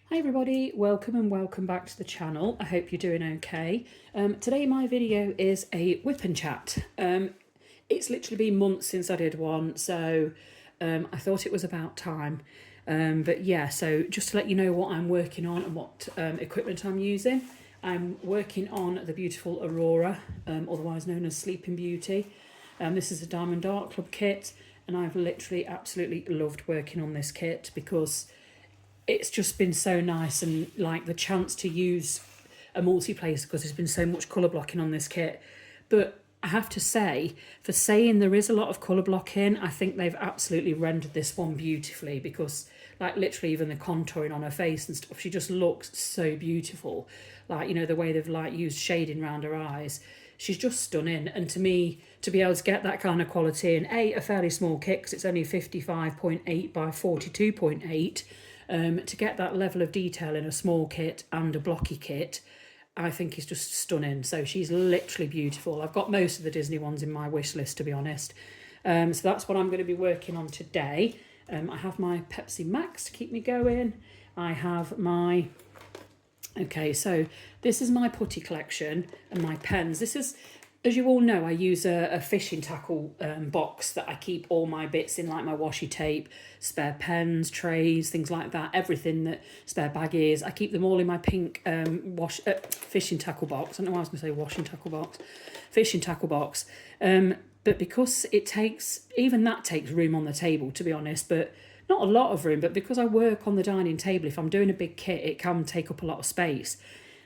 Hi everybody, welcome and welcome back to the channel. I hope you're doing okay. Today my video is a whip and chat. It's literally been months since I did one, so I thought it was about time. But yeah, so just to let you know what I'm working on and what equipment I'm using. I'm working on the beautiful Aurora, otherwise known as Sleeping Beauty. This is a Diamond Art Club kit, and I've literally absolutely loved working on this kit because it's just been so nice, and like the chance to use a multi-place because there's been so much colour blocking on this kit. But I have to say, for saying there is a lot of colour blocking, I think they've absolutely rendered this one beautifully, because like literally even the contouring on her face and stuff, she just looks so beautiful. Like, you know, the way they've like used shading around her eyes, she's just stunning. And to me, to be able to get that kind of quality in a fairly small kit, because it's only 55.8 by 42.8, to get that level of detail in a small kit and a blocky kit, I think is just stunning. So she's literally beautiful. I've got most of the Disney ones in my wish list, to be honest. So that's what I'm going to be working on today. I have my Pepsi Max to keep me going. I have my... Okay, so this is my putty collection and my pens. This is, as you all know, I use a fishing tackle box that I keep all my bits in, like my washi tape, spare pens, trays, things like that, everything that spare baggies. I keep them all in my pink fishing tackle box. I don't know why I was going to say washing tackle box. Fishing tackle box. But because it takes, even that takes room on the table, to be honest, but not a lot of room, but because I work on the dining table, if I'm doing a big kit, it can take up a lot of space.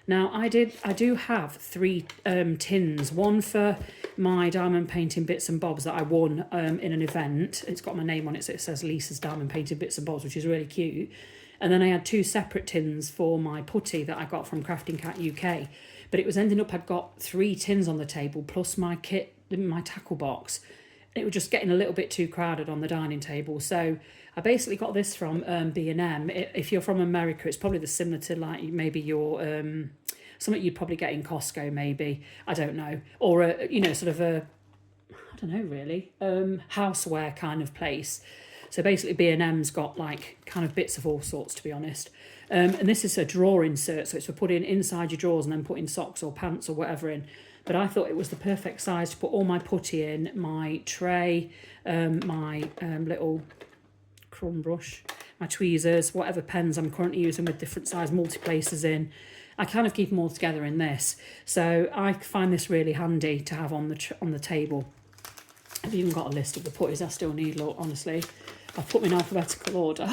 Now, I do have three tins, one for my diamond painting bits and bobs that I won in an event. It's got my name on it, so it says Lisa's Diamond Painting Bits and Bobs, which is really cute. And then I had two separate tins for my putty that I got from Crafting Cat UK. But it was ending up, I'd got three tins on the table, plus my kit, my tackle box. It was just getting a little bit too crowded on the dining table. So I basically got this from B&M. If you're from America, it's probably similar to like maybe your something you'd probably get in Costco, maybe, I don't know, or you know, sort of a, I don't know really, houseware kind of place. So basically B&M's got like kind of bits of all sorts, to be honest. And this is a drawer insert, so it's for putting inside your drawers and then putting socks or pants or whatever in. But I thought it was the perfect size to put all my putty in, my tray, my little crumb brush, my tweezers, whatever pens I'm currently using with different size multi-places in. I kind of keep them all together in this. So I find this really handy to have on the table. I've even got a list of the putties I still need, look, honestly. I've put them in alphabetical order.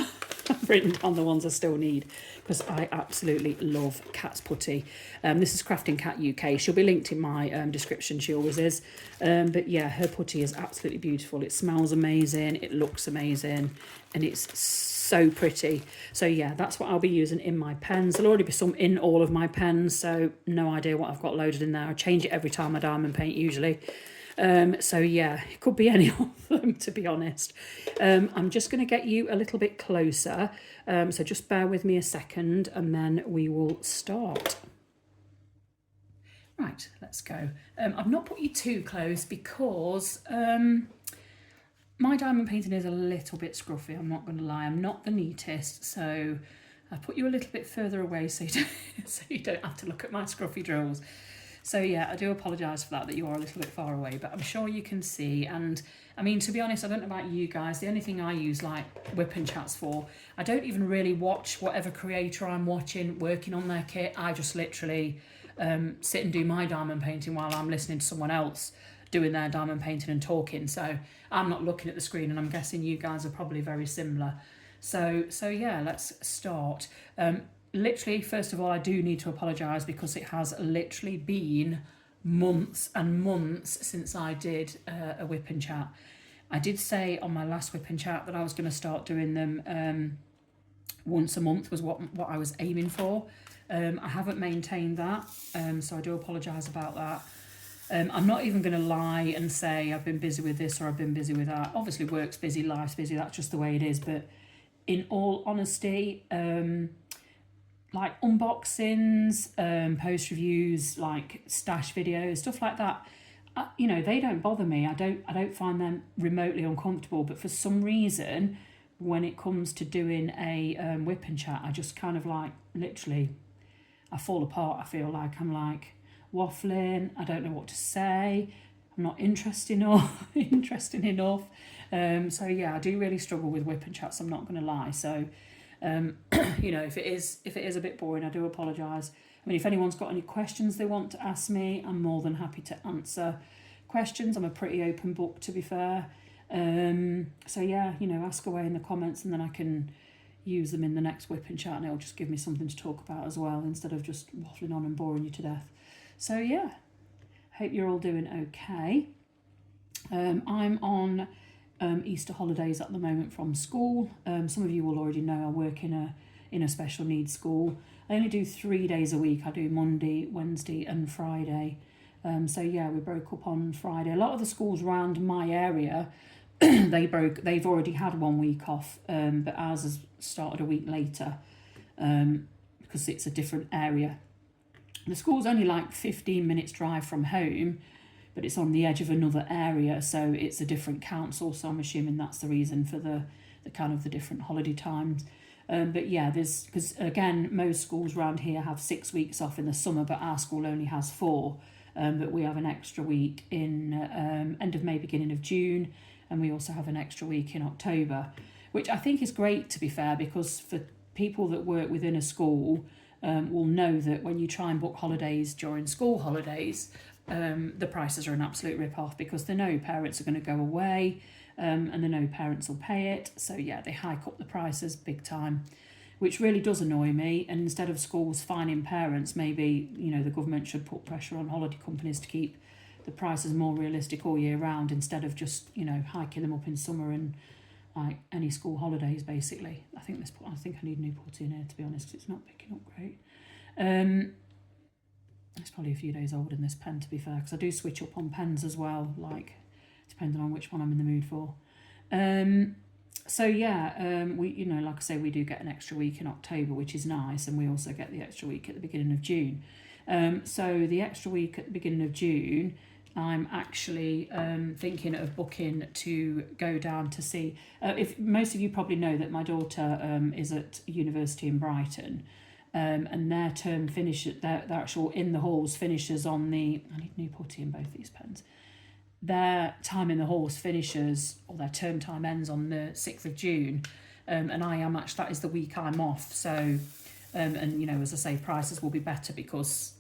I've written down the ones I still need because I absolutely love Cat's putty. This is Crafting Cat UK. She'll be linked in my description. She always is. But yeah, her putty is absolutely beautiful. It smells amazing. It looks amazing. And it's so pretty. So yeah, that's what I'll be using in my pens. There'll already be some in all of my pens, so no idea what I've got loaded in there. I change it every time I diamond paint usually. So yeah, it could be any of them, to be honest. I'm just going to get you a little bit closer, so just bear with me a second and then we will start. Right, let's go. I've not put you too close because my diamond painting is a little bit scruffy, I'm not going to lie. I'm not the neatest, so I've put you a little bit further away so you don't have to look at my scruffy drawers. So yeah, I do apologise for that you are a little bit far away, but I'm sure you can see. And I mean, to be honest, I don't know about you guys, the only thing I use like whip and chats for, I don't even really watch whatever creator I'm watching working on their kit. I just literally sit and do my diamond painting while I'm listening to someone else doing their diamond painting and talking. So I'm not looking at the screen, and I'm guessing you guys are probably very similar. So yeah, let's start. Literally, first of all, I do need to apologise because it has literally been months and months since I did a whip and chat. I did say on my last whip and chat that I was going to start doing them once a month was what I was aiming for. I haven't maintained that, so I do apologise about that. I'm not even going to lie and say I've been busy with this or I've been busy with that. Obviously, work's busy, life's busy, that's just the way it is. But in all honesty, like unboxings, post reviews, like stash videos, stuff like that, you know, they don't bother me. I don't find them remotely uncomfortable. But for some reason, when it comes to doing a whip and chat, I just kind of like literally, I fall apart. I feel like I'm like waffling. I don't know what to say. I'm not interested enough. So yeah, I do really struggle with whip and chats. I'm not going to lie. So you know, if it is a bit boring, I do apologise. I mean, if anyone's got any questions they want to ask me, I'm more than happy to answer questions. I'm a pretty open book, to be fair. So yeah, you know, ask away in the comments, and then I can use them in the next whip and chat, and it'll just give me something to talk about as well, instead of just waffling on and boring you to death. So yeah, hope you're all doing okay. I'm on Easter holidays at the moment from school. Some of you will already know I work in a special needs school. I only do 3 days a week. I do Monday, Wednesday and Friday. So yeah, we broke up on Friday. A lot of the schools around my area, they've already had 1 week off, but ours has started a week later, because it's a different area. The school's only like 15 minutes drive from home, but it's on the edge of another area, so it's a different council, so I'm assuming that's the reason for the kind of the different holiday times. But yeah, because again, most schools around here have 6 weeks off in the summer, but our school only has 4. But we have an extra week in end of May, beginning of June, and we also have an extra week in October, which I think is great, to be fair, because for people that work within a school will know that when you try and book holidays during school holidays, the prices are an absolute rip-off, because they know parents are going to go away, and they know parents will pay it. So yeah, they hike up the prices big time, which really does annoy me. And instead of schools fining parents, maybe, you know, the government should put pressure on holiday companies to keep the prices more realistic all year round, instead of just, you know, hiking them up in summer and like any school holidays, basically. I think I need new putty in here, to be honest, because it's not picking up great. It's probably a few days old in this pen, to be fair, because I do switch up on pens as well, like depending on which one I'm in the mood for. So yeah, we, you know, like I say, we do get an extra week in October, which is nice, and we also get the extra week at the beginning of June. So the extra week at the beginning of June, I'm actually thinking of booking to go down to see. If most of you probably know that my daughter is at university in Brighton, and their term finishes, their actual in the halls finishes on the. I need new putty in both these pens. Their time in the halls finishes, or their term time ends on the 6th of June, and I am actually, that is the week I'm off. So, and you know, as I say, prices will be better because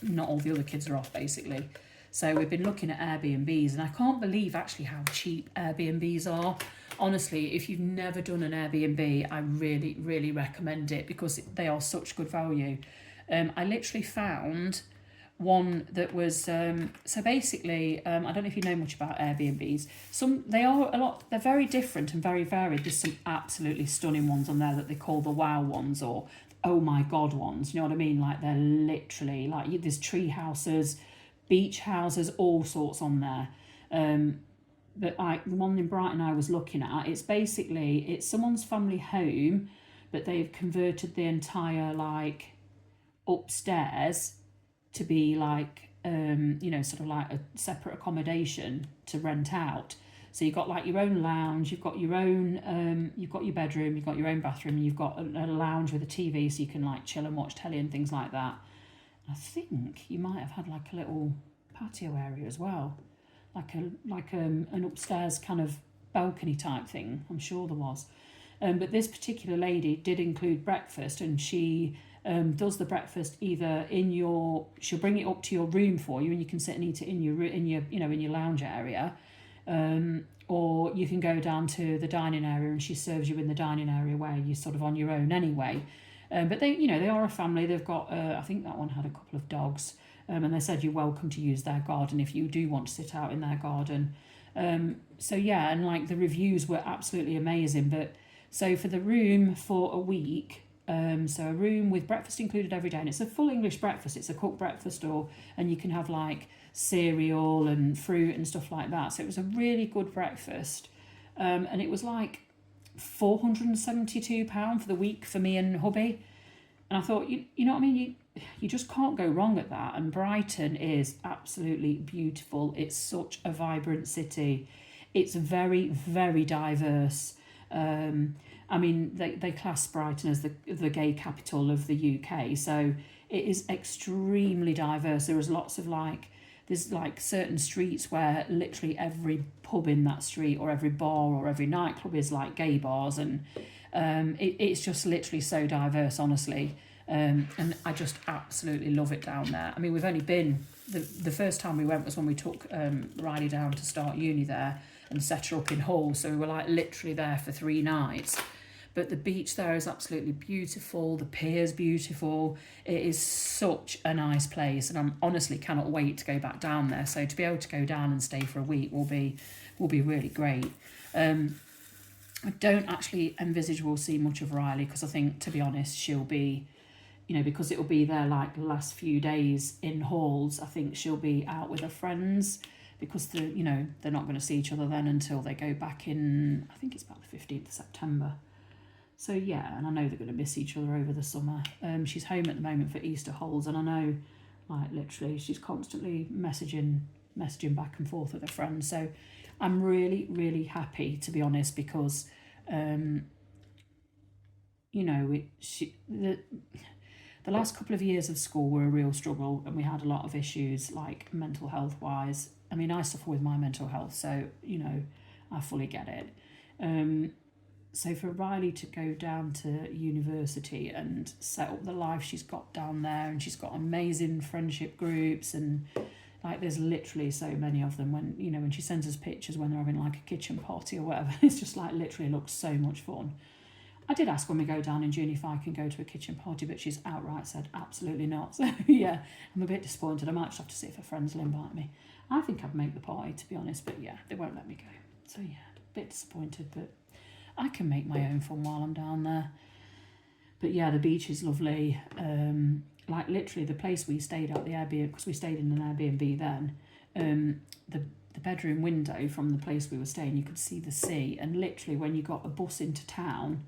not all the other kids are off, basically. So we've been looking at Airbnbs, and I can't believe actually how cheap Airbnbs are. Honestly, if you've never done an Airbnb, I really, really recommend it, because they are such good value. I literally found one that was so basically, I don't know if you know much about Airbnbs. They're very different and very varied. There's some absolutely stunning ones on there that they call the wow ones, or oh my god ones, you know what I mean? Like, they're literally like, there's tree houses, beach houses, all sorts on there. But the one in Brighton I was looking at, it's someone's family home, but they've converted the entire like upstairs to be like you know, sort of like a separate accommodation to rent out. So you've got like your own lounge, you've got your own you've got your bedroom, you've got your own bathroom, and you've got a lounge with a TV, so you can like chill and watch telly and things like that. I think you might have had like a little patio area as well, like an upstairs kind of balcony type thing. I'm sure there was. But this particular lady did include breakfast, and she does the breakfast either she'll bring it up to your room for you, and you can sit and eat it in your lounge area, or you can go down to the dining area and she serves you in the dining area where you're sort of on your own anyway. But they are a family. They've got I think that one had a couple of dogs, and they said you're welcome to use their garden if you do want to sit out in their garden. So yeah, and like the reviews were absolutely amazing. But so for the room for a week, so a room with breakfast included every day, and it's a full English breakfast. It's a cooked breakfast, and you can have like cereal and fruit and stuff like that. So it was a really good breakfast, and it was like £472 for the week for me and hubby. And I thought, you know what I mean, you just can't go wrong at that. And Brighton is absolutely beautiful. It's such a vibrant city. It's very, very diverse. I mean, they class Brighton as the gay capital of the UK, so it is extremely diverse. There is lots of there's certain streets where literally every pub in that street or every bar or every nightclub is like gay bars, and it's just literally so diverse, honestly. And I just absolutely love it down there. I mean, we've only been, the first time we went was when we took Riley down to start uni there and set her up in Hull, so we were like literally there for 3 nights. But the beach there is absolutely beautiful. The pier's beautiful. It is such a nice place, and I honestly cannot wait to go back down there. So to be able to go down and stay for a week will be really great. I don't actually envisage we'll see much of Riley, because I think, to be honest, she'll be, because it'll be their like last few days in halls. I think she'll be out with her friends, because they're not going to see each other then until they go back in, I think it's about the 15th of September. So yeah, and I know they're going to miss each other over the summer. She's home at the moment for Easter holes, and I know, like, literally she's constantly messaging back and forth with her friends. So I'm really, really happy, to be honest, because the last couple of years of school were a real struggle, and we had a lot of issues, like mental health wise. I mean, I suffer with my mental health, so I fully get it. So for Riley to go down to university and set up the life she's got down there, and she's got amazing friendship groups, and like there's literally so many of them. When she sends us pictures when they're having like a kitchen party or whatever, it's just like literally looks so much fun. I did ask when we go down in June if I can go to a kitchen party, but she's outright said absolutely not. So yeah, I'm a bit disappointed. I might just have to see if her friends will invite me. I think I'd make the party, to be honest, but yeah, they won't let me go. So yeah, a bit disappointed, but I can make my own fun while I'm down there. But yeah, the beach is lovely. Like literally the place we stayed at, the Airbnb, because we stayed in an Airbnb then, the bedroom window from the place we were staying, you could see the sea, and literally when you got a bus into town,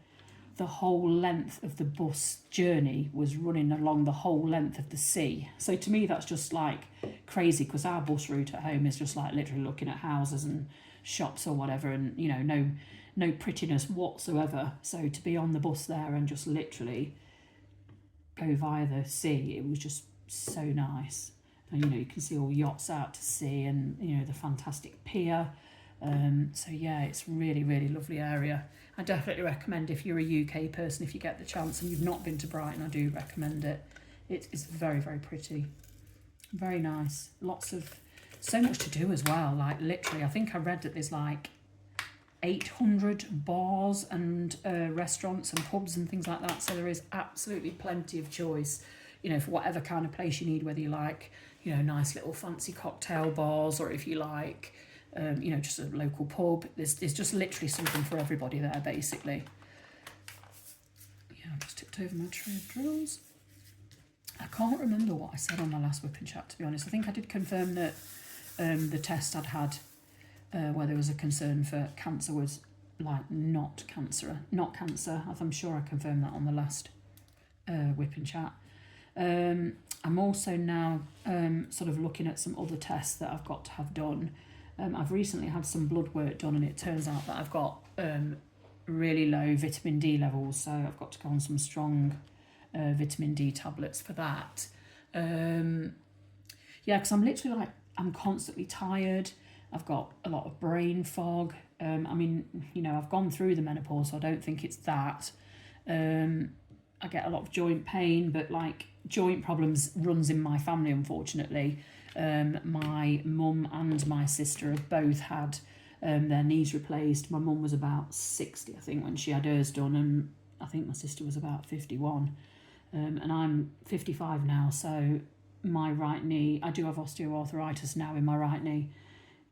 the whole length of the bus journey was running along the whole length of the sea. So to me that's just like crazy, because our bus route at home is just like literally looking at houses and shops or whatever, and no prettiness whatsoever. So to be on the bus there and just literally go via the sea, it was just so nice. And you can see all yachts out to sea, and the fantastic pier. So yeah, it's really, really lovely area. I definitely recommend, if you're a UK person, if you get the chance and you've not been to Brighton, I do recommend it. It's very, very pretty, very nice. So much to do as well. Like literally, I think I read that there's like 800 bars and restaurants and pubs and things like that. So there is absolutely plenty of choice, for whatever kind of place you need, whether you like, nice little fancy cocktail bars, or if you like, just a local pub. There's just literally something for everybody there, basically. Yeah, I've just tipped over my tray of drills. I can't remember what I said on my last whipping chat, to be honest. I think I did confirm that the test I'd had, where there was a concern for cancer, was like not cancer. As I'm sure I confirmed that on the last whipping chat. I'm also now sort of looking at some other tests that I've got to have done. I've recently had some blood work done, and it turns out that I've got really low vitamin D levels, so I've got to go on some strong vitamin D tablets for that. Yeah, because I'm literally like, I'm constantly tired. I've got a lot of brain fog. I mean, I've gone through the menopause, so I don't think it's that. I get a lot of joint pain, but like joint problems runs in my family, unfortunately. My mum and my sister have both had their knees replaced. My mum was about 60, I think, when she had hers done, and I think my sister was about 51. And I'm 55 now, so my right knee, I do have osteoarthritis now in my right knee,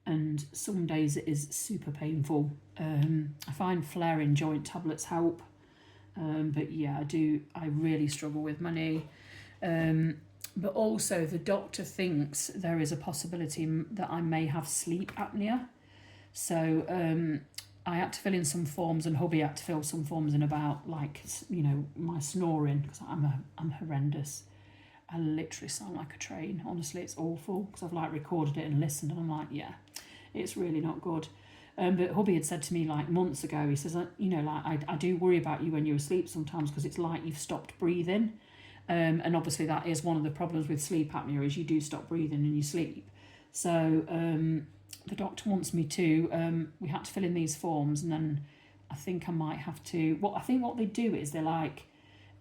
and some days it is super painful. I find flaring joint tablets help, but yeah, I really struggle with my knee. But also the doctor thinks there is a possibility that I may have sleep apnea. So I had to fill in some forms, and hubby had to fill some forms in about like, my snoring, because I'm horrendous. I literally sound like a train. Honestly, it's awful, because I've like recorded it and listened, and I'm like, yeah, it's really not good. But hubby had said to me like months ago, he says, you know, like I do worry about you when you're asleep sometimes because it's like you've stopped breathing. And obviously that is one of the problems with sleep apnea is you do stop breathing in your sleep. So the doctor wants me to, we had to fill in these forms, and then I think I might have to, I think what they do is they like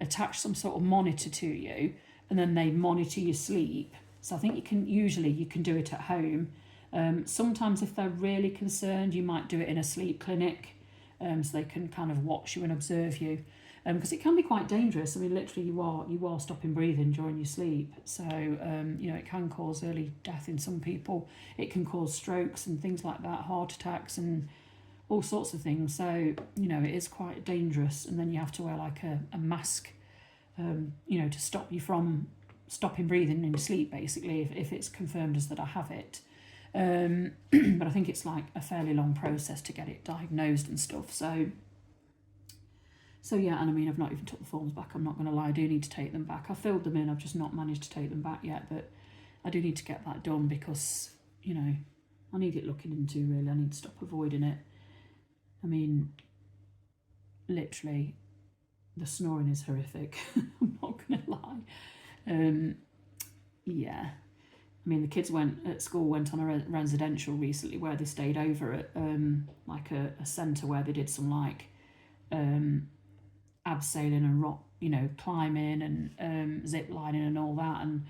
attach some sort of monitor to you, and then they monitor your sleep. So I think you can do it at home. Sometimes if they're really concerned, you might do it in a sleep clinic, so they can kind of watch you and observe you, because it can be quite dangerous. I mean, literally you are stopping breathing during your sleep. So you know, it can cause early death in some people. It can cause strokes and things like that, heart attacks and all sorts of things. So you know, it is quite dangerous. And then you have to wear like a mask, you know, to stop you from stopping breathing in your sleep, basically, if it's confirmed as that I have it. But I think it's like a fairly long process to get it diagnosed and stuff. So yeah, and I mean, I've not even took the forms back. I'm not going to lie, I do need to take them back. I filled them in, I've just not managed to take them back yet. But I do need to get that done because, you know, I need it looking into, really. I need to stop avoiding it. I mean, literally, the snoring is horrific. I'm not going to lie. Yeah. I mean, the kids went on a residential recently where they stayed over at like a centre where they did some like abseiling and rock, you know, climbing and zip lining and all that, and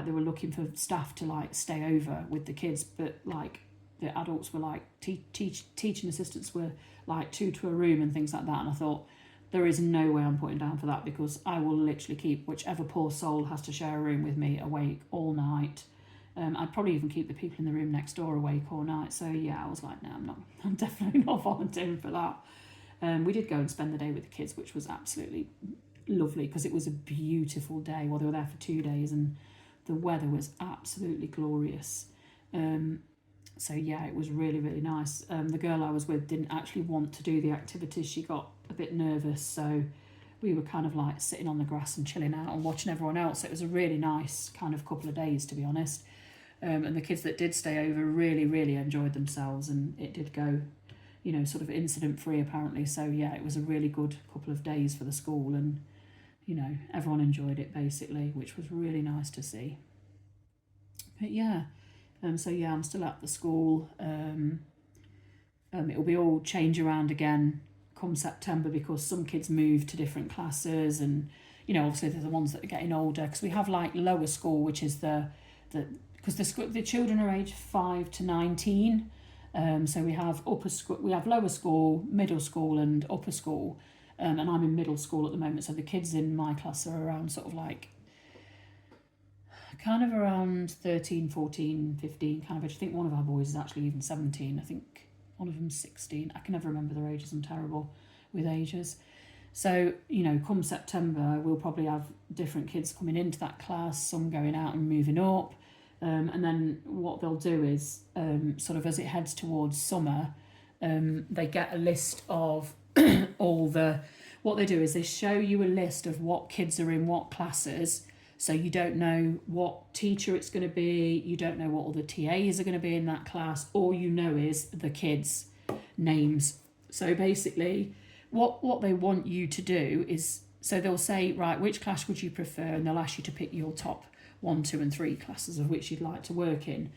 they were looking for staff to like stay over with the kids, but like the adults were like teaching assistants were like 2 to a room and things like that, and I thought, there is no way I'm putting down for that, because I will literally keep whichever poor soul has to share a room with me awake all night. I'd probably even keep the people in the room next door awake all night. So yeah, I was like, no, I'm definitely not volunteering for that. We did go and spend the day with the kids, which was absolutely lovely because it was a beautiful day. Well, they were there for 2 days and the weather was absolutely glorious. So yeah, it was really, really nice. The girl I was with didn't actually want to do the activities. She got a bit nervous, so we were kind of like sitting on the grass and chilling out and watching everyone else. So it was a really nice kind of couple of days, to be honest. And the kids that did stay over really, really enjoyed themselves, and it did go, you know, sort of incident free apparently. So yeah, it was a really good couple of days for the school, and you know, everyone enjoyed it basically, which was really nice to see. But yeah, so yeah, I'm still at the school. It'll be all change around again come September because some kids move to different classes, and you know, obviously they're the ones that are getting older, because we have like lower school, which is because the children are aged 5 to 19. So we have upper school, we have lower school, middle school and upper school, and I'm in middle school at the moment. So the kids in my class are around sort of like kind of around 13, 14, 15 kind of age. I think one of our boys is actually even 17. I think one of them's 16. I can never remember their ages. I'm terrible with ages. So, you know, come September, we'll probably have different kids coming into that class, some going out and moving up. And then what they'll do is, sort of as it heads towards summer, they get a list of what they do is they show you a list of what kids are in what classes. So you don't know what teacher it's going to be, you don't know what all the TAs are going to be in that class, all you know is the kids' names. So basically, what they want you to do is, so they'll say, right, which class would you prefer? And they'll ask you to pick your top 1, 2 and 3 classes of which you'd like to work in.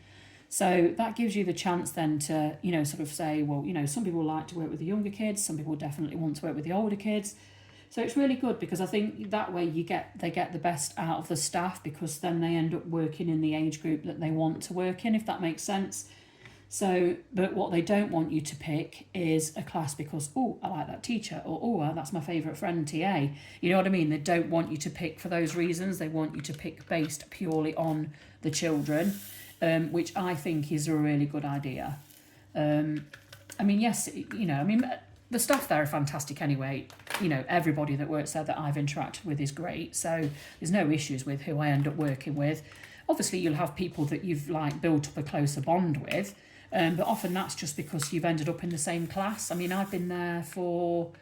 So that gives you the chance then to, you know, sort of say, well, you know, some people like to work with the younger kids, some people definitely want to work with the older kids. So it's really good because I think that way they get the best out of the staff, because then they end up working in the age group that they want to work in, if that makes sense. So, but what they don't want you to pick is a class because, oh, I like that teacher, or oh, that's my favourite friend, TA. You know what I mean? They don't want you to pick for those reasons. They want you to pick based purely on the children, which I think is a really good idea. I mean, yes, you know, I mean, the staff there are fantastic anyway. You know, everybody that works there that I've interacted with is great. So there's no issues with who I end up working with. Obviously, you'll have people that you've like built up a closer bond with. But often that's just because you've ended up in the same class. I mean, I've been there for,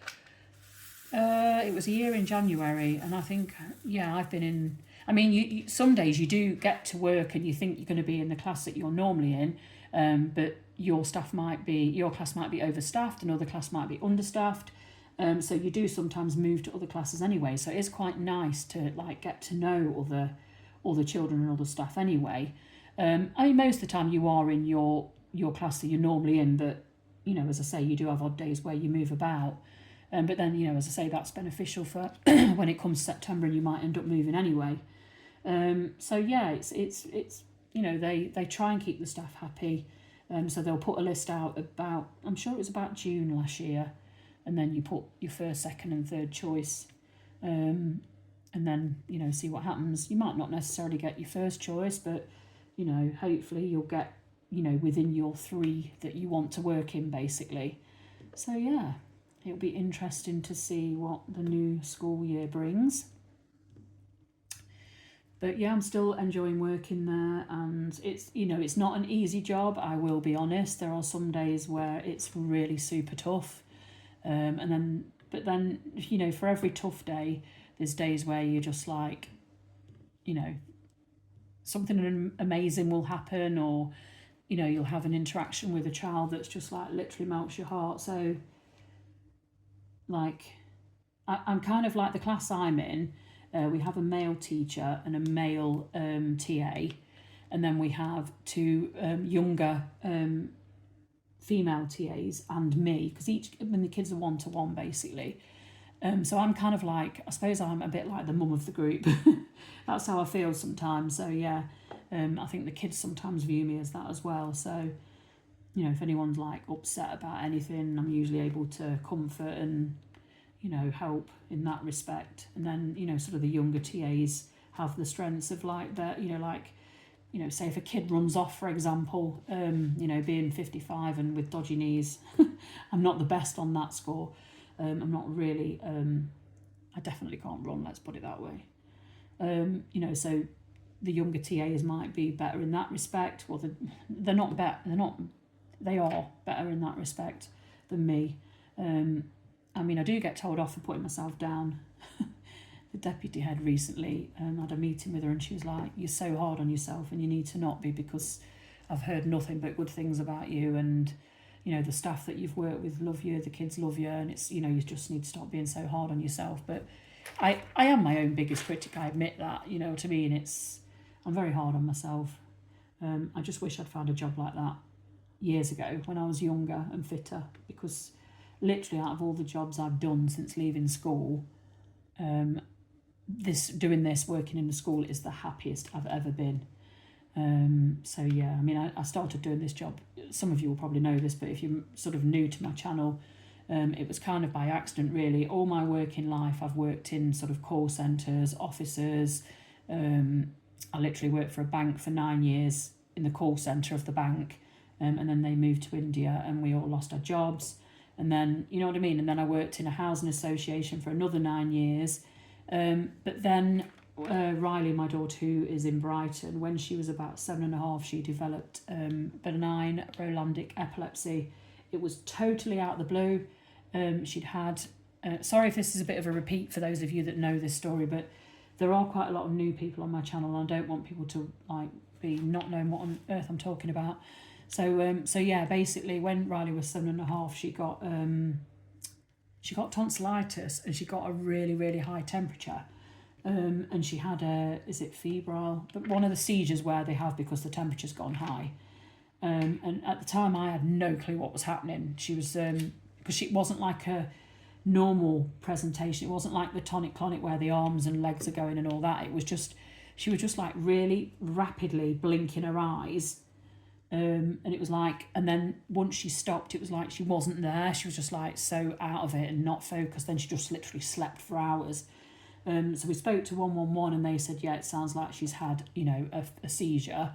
it was a year in January. And I think, yeah, I've been in, I mean, you some days you do get to work and you think you're going to be in the class that you're normally in. but your class might be overstaffed, another class might be understaffed. So you do sometimes move to other classes anyway. So it's quite nice to like get to know other children and other staff anyway. I mean, most of the time you are in your class that you're normally in, but you know, as I say, you do have odd days where you move about. But then, you know, as I say, that's beneficial for when it comes September and you might end up moving anyway. So yeah, it's you know, they try and keep the staff happy. So they'll put a list out about, I'm sure it was about June last year, and then you put your first, second and third choice, and then, you know, see what happens. You might not necessarily get your first choice, but, you know, hopefully you'll get, you know, within your 3 that you want to work in, basically. So yeah, it'll be interesting to see what the new school year brings. But yeah, I'm still enjoying working there, and it's, you know, it's not an easy job, I will be honest. There are some days where it's really super tough. But then, you know, for every tough day, there's days where you're just like, you know, something amazing will happen, or, you know, you'll have an interaction with a child that's just like literally melts your heart. So like, I'm kind of like the class I'm in. We have a male teacher and a male TA, and then we have 2 younger female TAs and me, because when the kids are 1-to-1 basically. So I'm kind of like, I suppose I'm a bit like the mum of the group. That's how I feel sometimes. So yeah, I think the kids sometimes view me as that as well. So, you know, if anyone's like upset about anything, I'm usually able to comfort and, you know, help in that respect. And then, you know, sort of the younger TAs have the strengths of like that, you know, like, you know, say if a kid runs off, for example, you know, being 55 and with dodgy knees, I'm not the best on that score. I'm not really, I definitely can't run, let's put it that way. You know, so the younger TAs might be better in that respect. Well, they are better in that respect than me. I mean, I do get told off for putting myself down. The deputy head recently had a meeting with her, and she was like, "You're so hard on yourself, and you need to not be, because I've heard nothing but good things about you, and, you know, the staff that you've worked with love you, the kids love you, and it's, you know, you just need to stop being so hard on yourself." But I am my own biggest critic, I admit that, you know what I mean? I'm very hard on myself. I just wish I'd found a job like that years ago when I was younger and fitter, because literally out of all the jobs I've done since leaving school, working in the school is the happiest I've ever been. So yeah, I mean, I started doing this job, some of you will probably know this, but if you're sort of new to my channel, it was kind of by accident really. All my working life I've worked in sort of call centres, offices. I literally worked for a bank for 9 years in the call centre of the bank, and then they moved to India and we all lost our jobs. And then, you know what I mean? And then I worked in a housing association for another 9 years. But then Riley, my daughter, who is in Brighton, when she was about 7.5, she developed benign Rolandic epilepsy. It was totally out of the blue. She'd had, sorry if this is a bit of a repeat for those of you that know this story, but there are quite a lot of new people on my channel, and I don't want people to like be not knowing what on earth I'm talking about. So yeah, basically when Riley was 7.5, she got tonsillitis, and she got a really, really high temperature. And she had is it febrile? But one of the seizures where they have because the temperature's gone high. And at the time I had no clue what was happening. She was, because it wasn't like a normal presentation. It wasn't like the tonic-clonic where the arms and legs are going and all that. It was just, she was just like really rapidly blinking her eyes. And it was like, and then once she stopped, it was like she wasn't there. She was just like so out of it and not focused. Then she just literally slept for hours. So we spoke to 111, and they said, yeah, it sounds like she's had, you know, a seizure.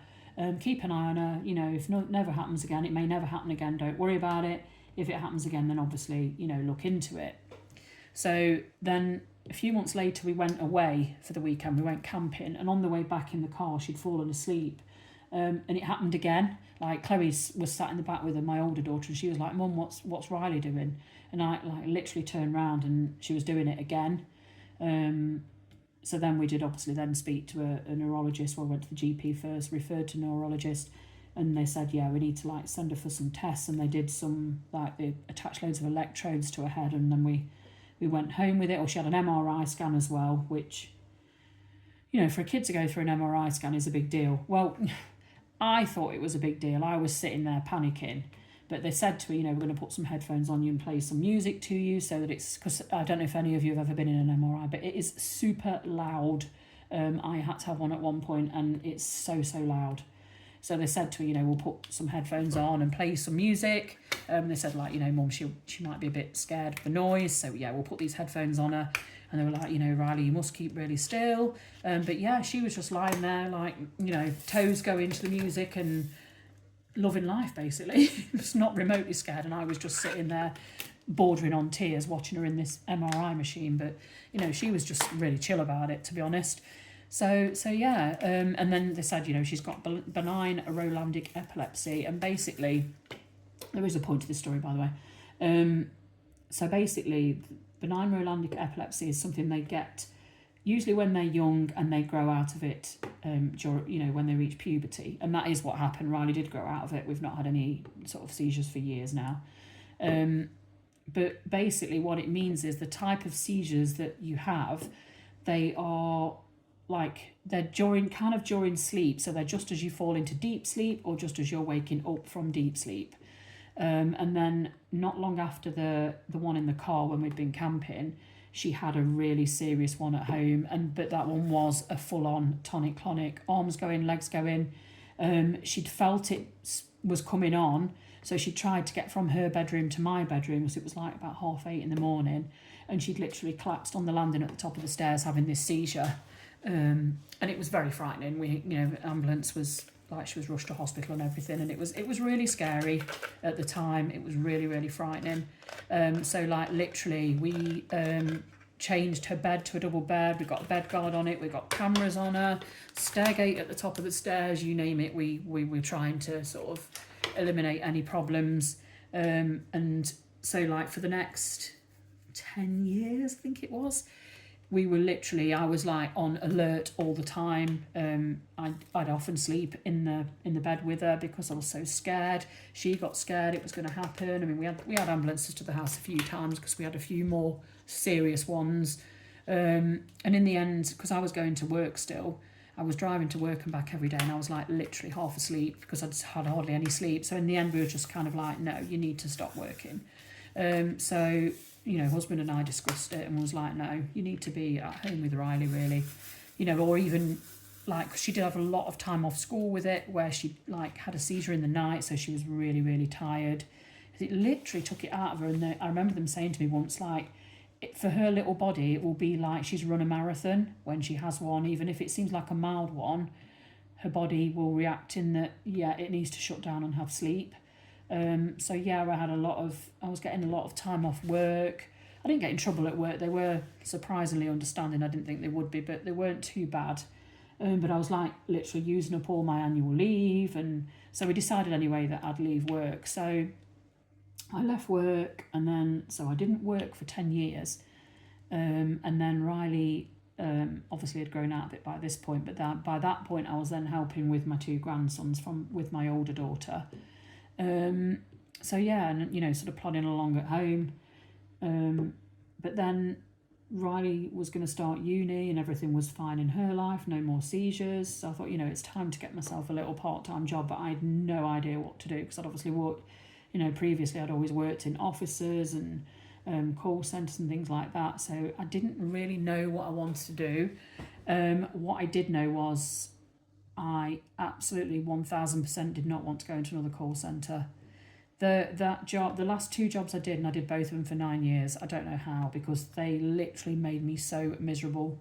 Keep an eye on her. You know, if never happens again, it may never happen again. Don't worry about it. If it happens again, then obviously, you know, look into it. So then a few months later, we went away for the weekend. We went camping, and on the way back in the car, she'd fallen asleep. And it happened again. Like Chloe was sat in the back with her, my older daughter, and she was like, "Mum, what's Riley doing?" And I like literally turned around, and she was doing it again. So then we did obviously then speak to a neurologist. Well, I went to the GP first, referred to a neurologist, and they said, yeah, we need to like send her for some tests, and they did some, like they attached loads of electrodes to her head, and then we went home with it. Or she had an MRI scan as well, which, you know, for a kid to go through an MRI scan is a big deal. Well, I thought it was a big deal. I was sitting there panicking, but they said to me, you know, we're going to put some headphones on you and play some music to you, so that it's, because I don't know if any of you have ever been in an MRI, but it is super loud. I had to have one at one point, and it's so loud. So they said to her, you know, we'll put some headphones on and play some music. They said, like, you know, Mum, she might be a bit scared of the noise, so yeah, we'll put these headphones on her. And they were like, you know, Riley, you must keep really still. But yeah, she was just lying there, like, you know, toes going to the music and loving life, basically. Just not remotely scared. And I was just sitting there bordering on tears watching her in this MRI machine. But, you know, she was just really chill about it, to be honest. So yeah. And then they said, you know, she's got benign Rolandic epilepsy. And basically, there is a point to this story, by the way. So basically, benign Rolandic epilepsy is something they get usually when they're young, and they grow out of it, you know, when they reach puberty. And that is what happened. Riley did grow out of it. We've not had any sort of seizures for years now. But basically what it means is the type of seizures that you have, they are like, they're during sleep. So they're just as you fall into deep sleep, or just as you're waking up from deep sleep. And then not long after the one in the car when we'd been camping, she had a really serious one at home, but that one was a full-on tonic-clonic, arms going, legs going. She'd felt it was coming on, so she tried to get from her bedroom to my bedroom, because it was like about 8:30 in the morning, and she'd literally collapsed on the landing at the top of the stairs having this seizure. And it was very frightening. Ambulance was, like, she was rushed to hospital and everything, and it was really scary at the time. It was really frightening. So like literally we changed her bed to a double bed. We got a bed guard on it. We got cameras on her, stairgate at the top of the stairs, you name it. We were trying to sort of eliminate any problems. And so like for the next 10 years, I think it was, we were literally, I was like on alert all the time. I'd often sleep in the bed with her because I was so scared. She got scared it was going to happen. I mean, we had ambulances to the house a few times because we had a few more serious ones. And in the end, because I was going to work still, I was driving to work and back every day, and I was like literally half asleep because I'd had hardly any sleep. So in the end, we were just kind of like, no, you need to stop working. So, you know, husband and I discussed it and was like, no, you need to be at home with Riley, really. You know, or even, like, she did have a lot of time off school with it, where she, like, had a seizure in the night, so she was really tired. It literally took it out of her, and I remember them saying to me once, like, for her little body, it will be like she's run a marathon when she has one. Even if it seems like a mild one, her body will react in that, yeah, it needs to shut down and have sleep. So yeah, I was getting a lot of time off work. I didn't get in trouble at work. They were surprisingly understanding. I didn't think they would be, but they weren't too bad. But I was like literally using up all my annual leave, and so we decided anyway that I'd leave work. So I left work, and then so I didn't work for 10 years. And then Riley obviously had grown out of it by this point, but by that point I was then helping with my two grandsons with my older daughter. So yeah, and you know, sort of plodding along at home. But then Riley was going to start uni, and everything was fine in her life, no more seizures. So I thought, you know, it's time to get myself a little part-time job, but I had no idea what to do, because I'd obviously worked, you know, previously I'd always worked in offices and call centres and things like that. So I didn't really know what I wanted to do. What I did know was I absolutely 1000% did not want to go into another call centre. That job, the last two jobs I did, and I did both of them for 9 years, I don't know how, because they literally made me so miserable.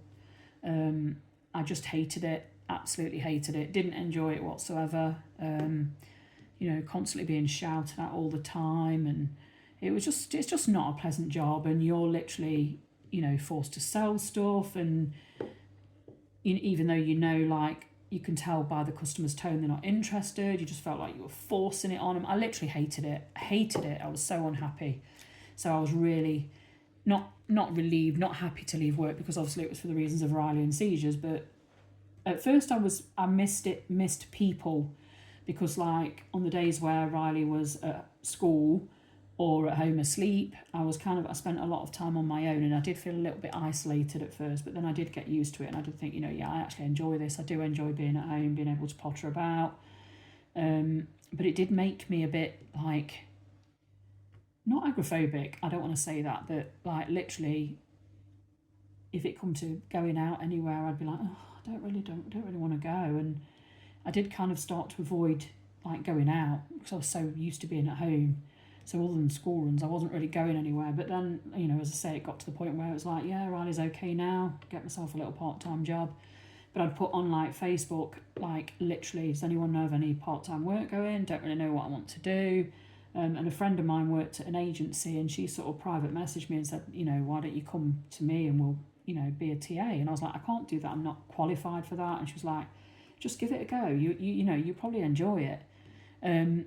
I just hated it, absolutely hated it, didn't enjoy it whatsoever. You know, constantly being shouted at all the time, and it's just not a pleasant job, and you're literally, you know, forced to sell stuff, and even though, you know, like, you can tell by the customer's tone they're not interested, you just felt like you were forcing it on them. I literally hated it. I was so unhappy. So I was really not relieved, not happy to leave work, because obviously it was for the reasons of Riley and seizures. But at first I missed people, because like on the days where Riley was at school or at home asleep, I spent a lot of time on my own, and I did feel a little bit isolated at first, but then I did get used to it, and I did think, yeah, I actually enjoy this. I do enjoy being at home, being able to potter about. But it did make me a bit like, not agoraphobic, I don't want to say that, but like literally, if it come to going out anywhere, I'd be like, oh, I don't really want to go. And I did kind of start to avoid like going out because I was so used to being at home. So other than school runs, I wasn't really going anywhere. But then, as I say, it got to the point where it was like, yeah, Riley's okay now, get myself a little part-time job. But I'd put on like Facebook, like literally, does anyone know of any part-time work going? Don't really know what I want to do. And a friend of mine worked at an agency, and she sort of private messaged me and said, why don't you come to me and we'll, be a TA? And I was like, I can't do that. I'm not qualified for that. And she was like, just give it a go. You probably enjoy it. And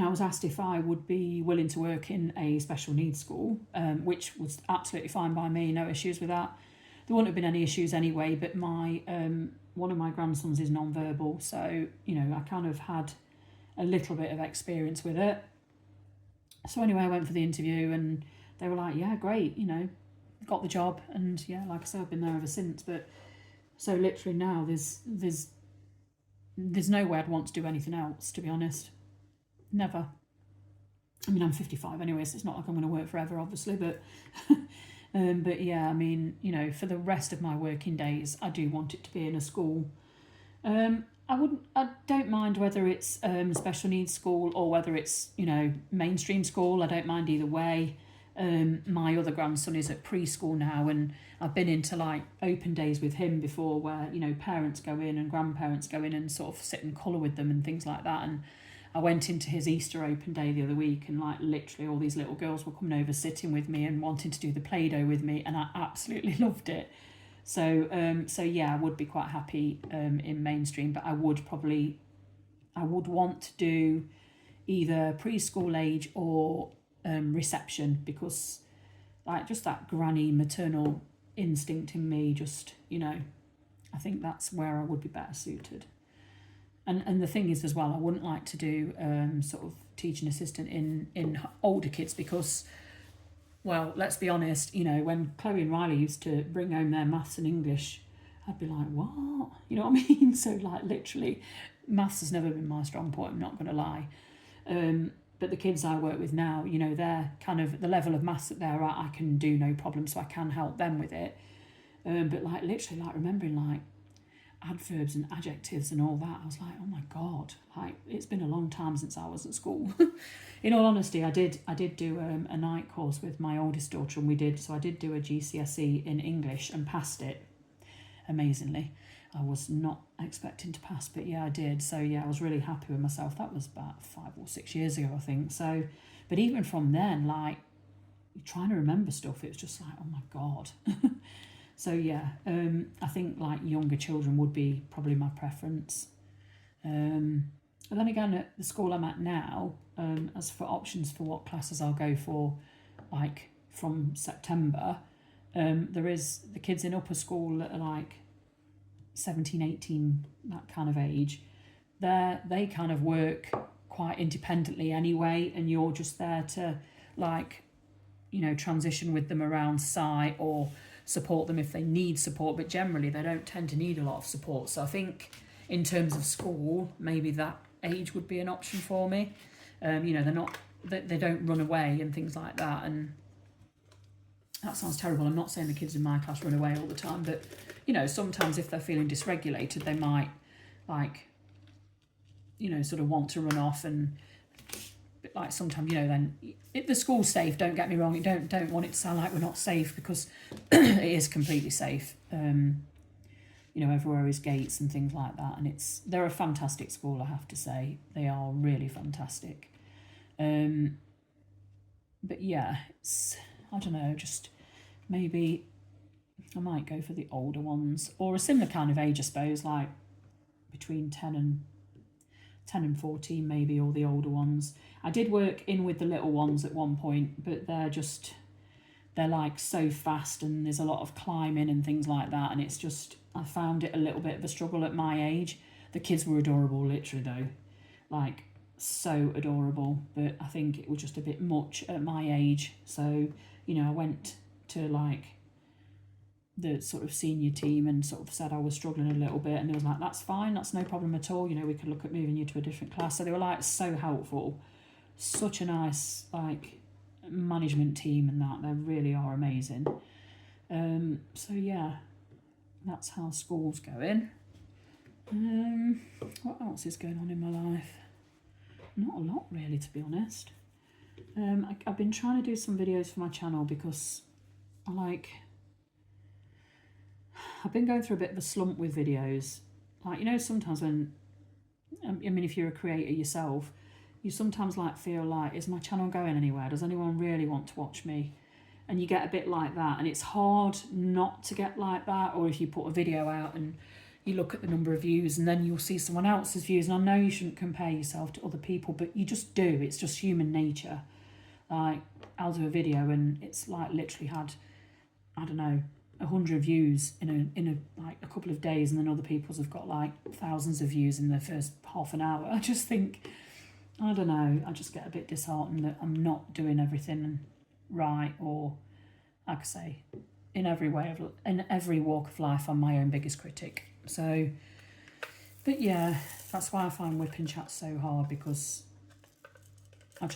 I was asked if I would be willing to work in a special needs school, which was absolutely fine by me. No issues with that. There wouldn't have been any issues anyway. But my one of my grandsons is non-verbal, so I kind of had a little bit of experience with it. So anyway, I went for the interview, and they were like, yeah, great, got the job. And yeah, like I said, I've been there ever since. But so literally now there's no way I'd want to do anything else, to be honest. Never. I mean, I'm 55 anyway, so it's not like I'm going to work forever, obviously, but but yeah, I mean, for the rest of my working days, I do want it to be in a school. I don't mind whether it's special needs school or whether it's, mainstream school. I don't mind either way. My other grandson is at preschool now, and I've been into like open days with him before where, parents go in and grandparents go in and sort of sit and colour with them and things like that. And I went into his Easter open day the other week, and like literally all these little girls were coming over, sitting with me and wanting to do the Play-Doh with me, and I absolutely loved it. So yeah, I would be quite happy in mainstream, but I would want to do either preschool age or reception, because like just that granny maternal instinct in me, just I think that's where I would be better suited. And the thing is as well, I wouldn't like to do sort of teaching assistant in older kids, because, well, let's be honest, when Chloe and Riley used to bring home their maths and English, I'd be like, what? You know what I mean? So like literally, maths has never been my strong point, I'm not going to lie. But the kids I work with now, they're kind of, the level of maths that they're at, I can do no problem, so I can help them with it. But like literally, like remembering like adverbs and adjectives and all that, I was like, oh my god, like it's been a long time since I was at school. In all honesty, I did do a night course with my oldest daughter, and I did do a GCSE in English and passed it amazingly. I was not expecting to pass, but yeah, I did. So yeah, I was really happy with myself. That was about 5 or 6 years ago, I think. So, but even from then, like trying to remember stuff, it was just like, oh my god. So yeah, I think like younger children would be probably my preference. But then again, at the school I'm at now, as for options for what classes I'll go for, like from September, there is the kids in upper school that are like 17, 18, that kind of age. They kind of work quite independently anyway, and you're just there to like, transition with them around site or support them if they need support, but generally they don't tend to need a lot of support. So I think in terms of school, maybe that age would be an option for me. They don't run away and things like that, and that sounds terrible. I'm not saying the kids in my class run away all the time, but sometimes if they're feeling dysregulated, they might like sort of want to run off, and like sometimes then if the school's safe, don't get me wrong, you don't want it to sound like we're not safe, because it is completely safe. Everywhere is gates and things like that, and they're a fantastic school, I have to say. They are really fantastic. But yeah, I don't know, just maybe I might go for the older ones, or a similar kind of age, I suppose, like between 10 and 14 maybe, or the older ones. I did work in with the little ones at one point, but they're like so fast, and there's a lot of climbing and things like that, and it's just, I found it a little bit of a struggle at my age. The kids were adorable, literally though, like so adorable, but I think it was just a bit much at my age. So, you know, I went to like the sort of senior team and sort of said I was struggling a little bit, and they was like, that's fine, that's no problem at all, you know, we could look at moving you to a different class. So they were like so helpful, such a nice like management team, and that they really are amazing. So yeah, that's how school's going. What else is going on in my life? Not a lot really, to be honest. I've been trying to do some videos for my channel because I've been going through a bit of a slump with videos. Like, you know, sometimes when, I mean, if you're a creator yourself, you sometimes like feel like, is my channel going anywhere? Does anyone really want to watch me? And you get a bit like that, and it's hard not to get like that. Or if you put a video out and you look at the number of views and then you'll see someone else's views, and I know you shouldn't compare yourself to other people, but you just do. It's just human nature. Like, I'll do a video and it's like literally had, I don't know, 100 views in a like a couple of days, and then other people's have got like thousands of views in the first half an hour. I just think, I don't know, I just get a bit disheartened that I'm not doing everything right, or like I say, in every walk of life I'm my own biggest critic. So, but yeah, that's why I find whipping chat so hard, because I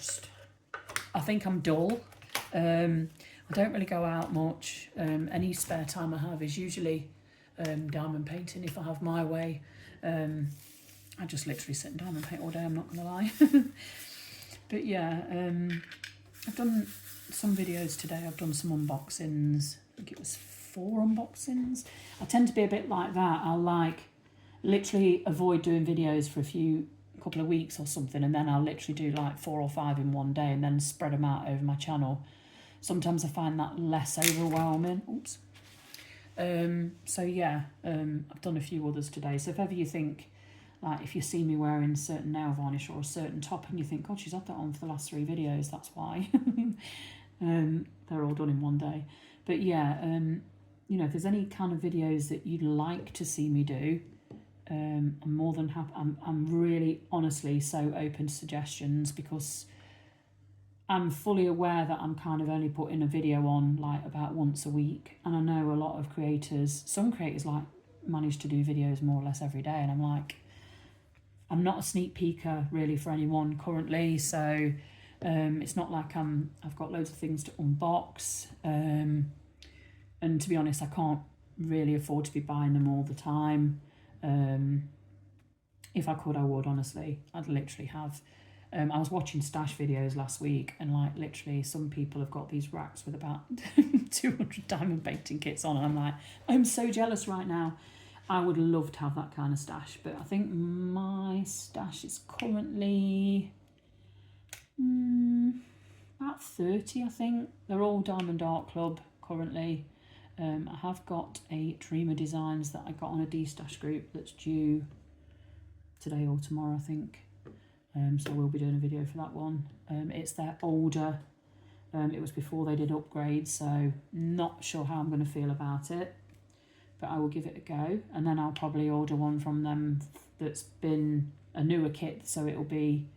think I'm dull. I don't really go out much. Any spare time I have is usually diamond painting if I have my way. I just literally sit and diamond paint all day, I'm not going to lie. But yeah, I've done some videos today. I've done some unboxings. I think it was 4 unboxings. I tend to be a bit like that. I'll like literally avoid doing videos for a couple of weeks or something, and then I'll literally do like 4 or 5 in one day and then spread them out over my channel. Sometimes I find that less overwhelming. Oops. So yeah, I've done a few others today. So if ever you think, like, if you see me wearing certain nail varnish or a certain top and you think, God, she's had that on for the last 3 videos, that's why. They're all done in one day. But yeah, you know, if there's any kind of videos that you'd like to see me do, I'm more than happy. I'm really, honestly, so open to suggestions, because I'm fully aware that I'm kind of only putting a video on like about once a week. And I know a lot of creators, some creators like manage to do videos more or less every day. And I'm like, I'm not a sneak peeker really for anyone currently. So it's not like I've got loads of things to unbox. And to be honest, I can't really afford to be buying them all the time. If I could, I would, honestly. I'd literally have... I was watching stash videos last week, and like literally some people have got these racks with about 200 diamond painting kits on, and I'm like, I'm so jealous right now. I would love to have that kind of stash, but I think my stash is currently about 30, I think. They're all Diamond Art Club currently. I have got a Dreamer Designs that I got on a D-stash group that's due today or tomorrow, I think. So we'll be doing a video for that one. It's their older, it was before they did upgrades, so not sure how I'm going to feel about it, but I will give it a go. And then I'll probably order one from them that's been a newer kit, so it'll be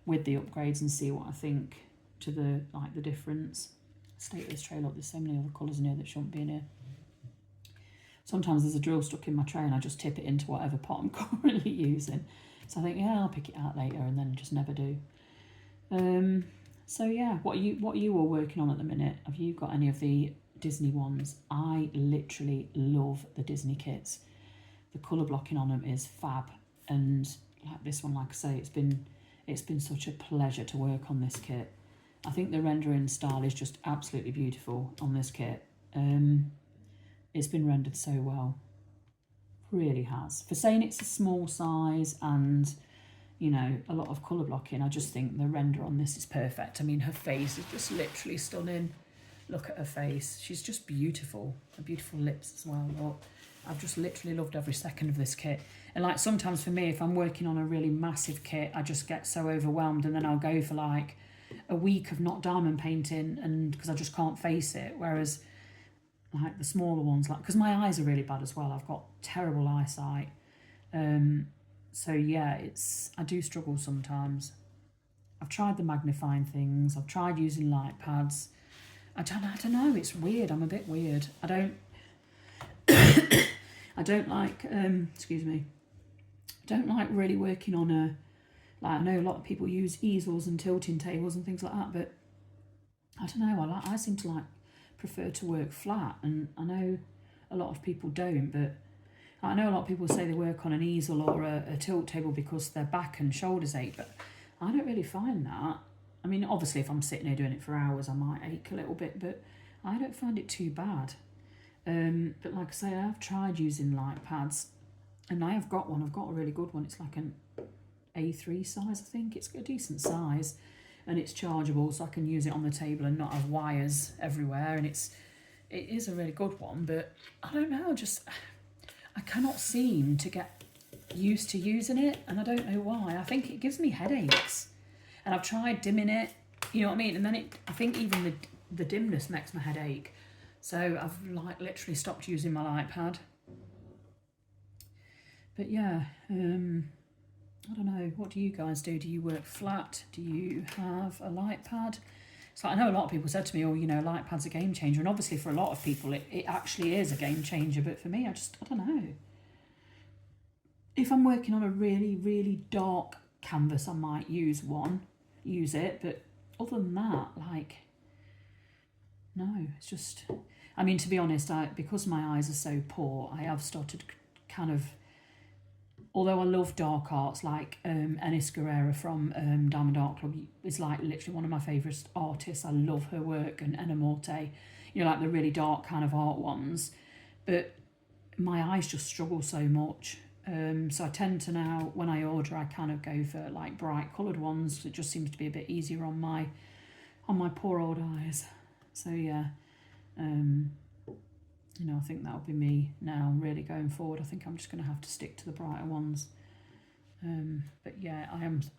with the upgrades, and see what I think to the difference. State of this tray, look, there's so many other colours in here that shouldn't be in here. Sometimes there's a drill stuck in my tray and I just tip it into whatever pot I'm currently using. So I think, yeah, I'll pick it out later, and then just never do. So yeah, what are you all working on at the minute? Have you got any of the Disney ones? I literally love the Disney kits. The colour blocking on them is fab, and like this one, like I say, it's been such a pleasure to work on this kit. I think the rendering style is just absolutely beautiful on this kit. It's been rendered so well. Really has. For saying it's a small size and, you know, a lot of colour blocking, I just think the render on this is perfect. I mean, her face is just literally stunning. Look at her face. She's just beautiful. Her beautiful lips as well. Look, I've just literally loved every second of this kit. And like sometimes for me, if I'm working on a really massive kit, I just get so overwhelmed, and then I'll go for like a week of not diamond painting, and because I just can't face it. Whereas like the smaller ones, like, because my eyes are really bad as well, I've got terrible eyesight, So yeah, I do struggle sometimes. I've tried the magnifying things. I've tried using light pads. I don't know. It's weird. I'm a bit weird. I don't like. Excuse me. I don't like really working on a. Like, I know a lot of people use easels and tilting tables and things like that, but I don't know. I seem to prefer to work flat, and I know a lot of people don't, but I know a lot of people say they work on an easel or a tilt table because their back and shoulders ache, but I don't really find that. I mean, obviously, if I'm sitting here doing it for hours, I might ache a little bit, but I don't find it too bad. But like I say, I have tried using light pads, and I have got one. I've got a really good one. It's like an A3 size, I think. It's a decent size, and it's chargeable, so I can use it on the table and not have wires everywhere. And it is a really good one, but I don't know. I cannot seem to get used to using it, and I don't know why. I think it gives me headaches, and I've tried dimming it, you know what I mean, and then I think even the dimness makes my head ache, so I've literally stopped using my light pad. But yeah, I don't know, what do you guys do? Do you work flat? Do you have a light pad? So I know a lot of people said to me, oh, you know, light pad's a game changer, and obviously for a lot of people it actually is a game changer, but for me, I don't know. If I'm working on a really, really dark canvas, I might use it, but other than that, no, it's just, I mean, to be honest, because my eyes are so poor, I have started kind of, although I love dark arts, like Enis Guerrera from Diamond Art Club is literally one of my favourite artists. I love her work, and Enna Morte, you know, like the really dark kind of art ones. But my eyes just struggle so much. So I tend to now, when I order, I kind of go for bright coloured ones. It just seems to be a bit easier on my poor old eyes. So yeah, you know, I think that'll be me now really going forward. I think I'm just going to have to stick to the brighter ones. But yeah,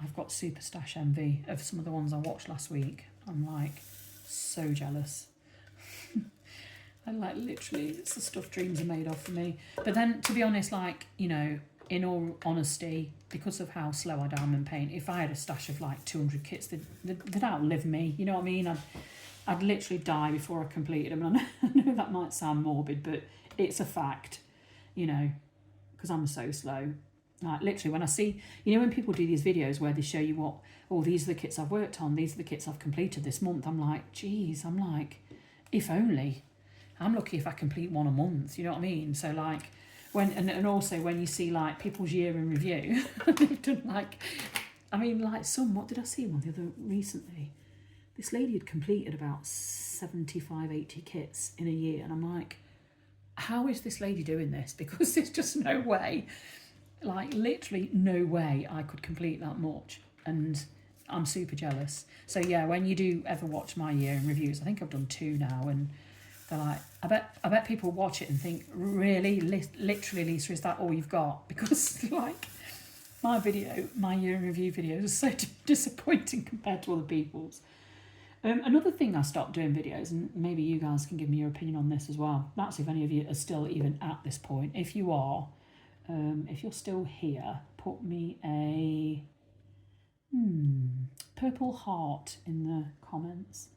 I've got super stash envy of some of the ones I watched last week. I'm so jealous. I literally, it's the stuff dreams are made of for me. But then, to be honest, you know, in all honesty, because of how slow I diamond paint, if I had a stash of 200 kits, they'd outlive me. You know what I mean? I'd literally die before I completed them. And I know that might sound morbid, but it's a fact, you know, because I'm so slow. Literally, when I see, you know, when people do these videos where they show you these are the kits I've worked on, these are the kits I've completed this month, I'm like, geez, if only. I'm lucky if I complete one a month, you know what I mean? So and also when you see people's year in review, they've done what did I see one the other recently? This lady had completed about 75, 80 kits in a year, and I'm like, how is this lady doing this? Because there's just no way, literally no way I could complete that much, and I'm super jealous. So yeah, when you do ever watch my year in reviews, I think I've done 2 now, and they're I bet people watch it and think, really, literally, Lisa, is that all you've got? Because my year in review videos are so disappointing compared to other people's. Another thing I stopped doing videos, and maybe you guys can give me your opinion on this as well. That's if any of you are still even at this point. If you are, if you're still here, put me a purple heart in the comments.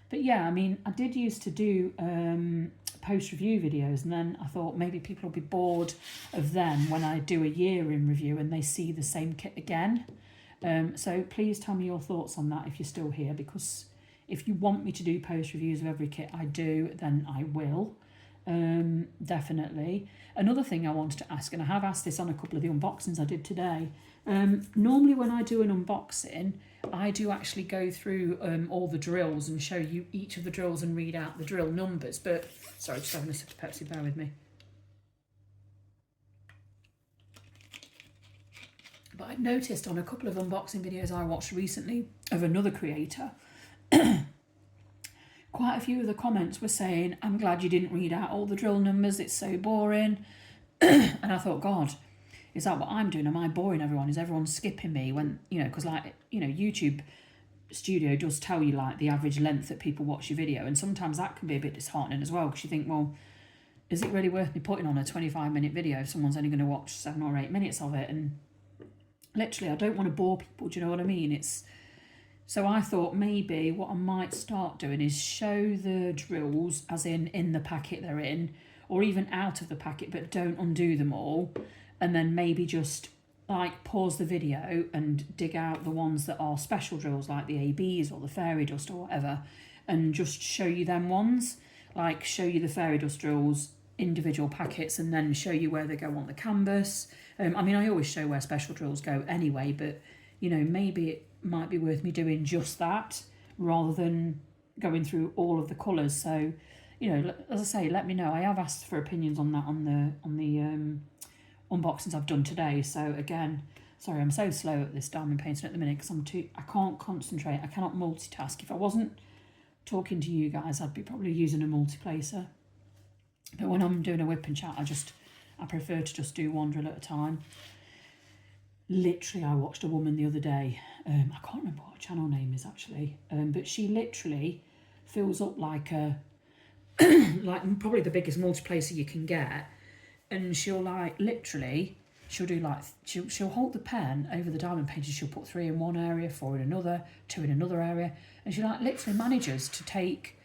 But yeah, I mean, I did used to do post-review videos, and then I thought maybe people will be bored of them when I do a year in review and they see the same kit again. So please tell me your thoughts on that if you're still here, because if you want me to do post-reviews of every kit I do, then I will, definitely. Another thing I wanted to ask, and I have asked this on a couple of the unboxings I did today, normally when I do an unboxing, I do actually go through all the drills and show you each of the drills and read out the drill numbers. But, sorry, just having a sip of Pepsi, bear with me. But I noticed on a couple of unboxing videos I watched recently of another creator, quite a few of the comments were saying, I'm glad you didn't read out all the drill numbers, it's so boring. And I thought, God, is that what I'm doing? Am I boring everyone? Is everyone skipping me when, you know, because YouTube Studio does tell you the average length that people watch your video, and sometimes that can be a bit disheartening as well, because you think, well, is it really worth me putting on a 25-minute video if someone's only going to watch 7 or 8 minutes of it? And literally, I don't want to bore people, do you know what I mean? So I thought maybe what I might start doing is show the drills as in the packet they're in, or even out of the packet, but don't undo them all, and then maybe just like pause the video and dig out the ones that are special drills, like the ABs or the fairy dust or whatever, and just show you them ones, like show you the fairy dust drills individual packets, and then show you where they go on the canvas. I mean, I always show where special drills go anyway, but you know, maybe it might be worth me doing just that rather than going through all of the colours. So, you know, as I say, let me know. I have asked for opinions on that on the unboxings I've done today. So again, sorry, I'm so slow at this diamond painting at the minute because I can't concentrate. I cannot multitask. If I wasn't talking to you guys, I'd be probably using a multiplacer. But when I'm doing a whip and chat, I prefer to just do one drill at a time. Literally, I watched a woman the other day. I can't remember what her channel name is actually, but she literally fills up like a like probably the biggest multiplacer you can get, and she'll like literally she'll do like she'll hold the pen over the diamond painting. She'll put 3 in one area, 4 in another, 2 in another area, and she like literally manages to take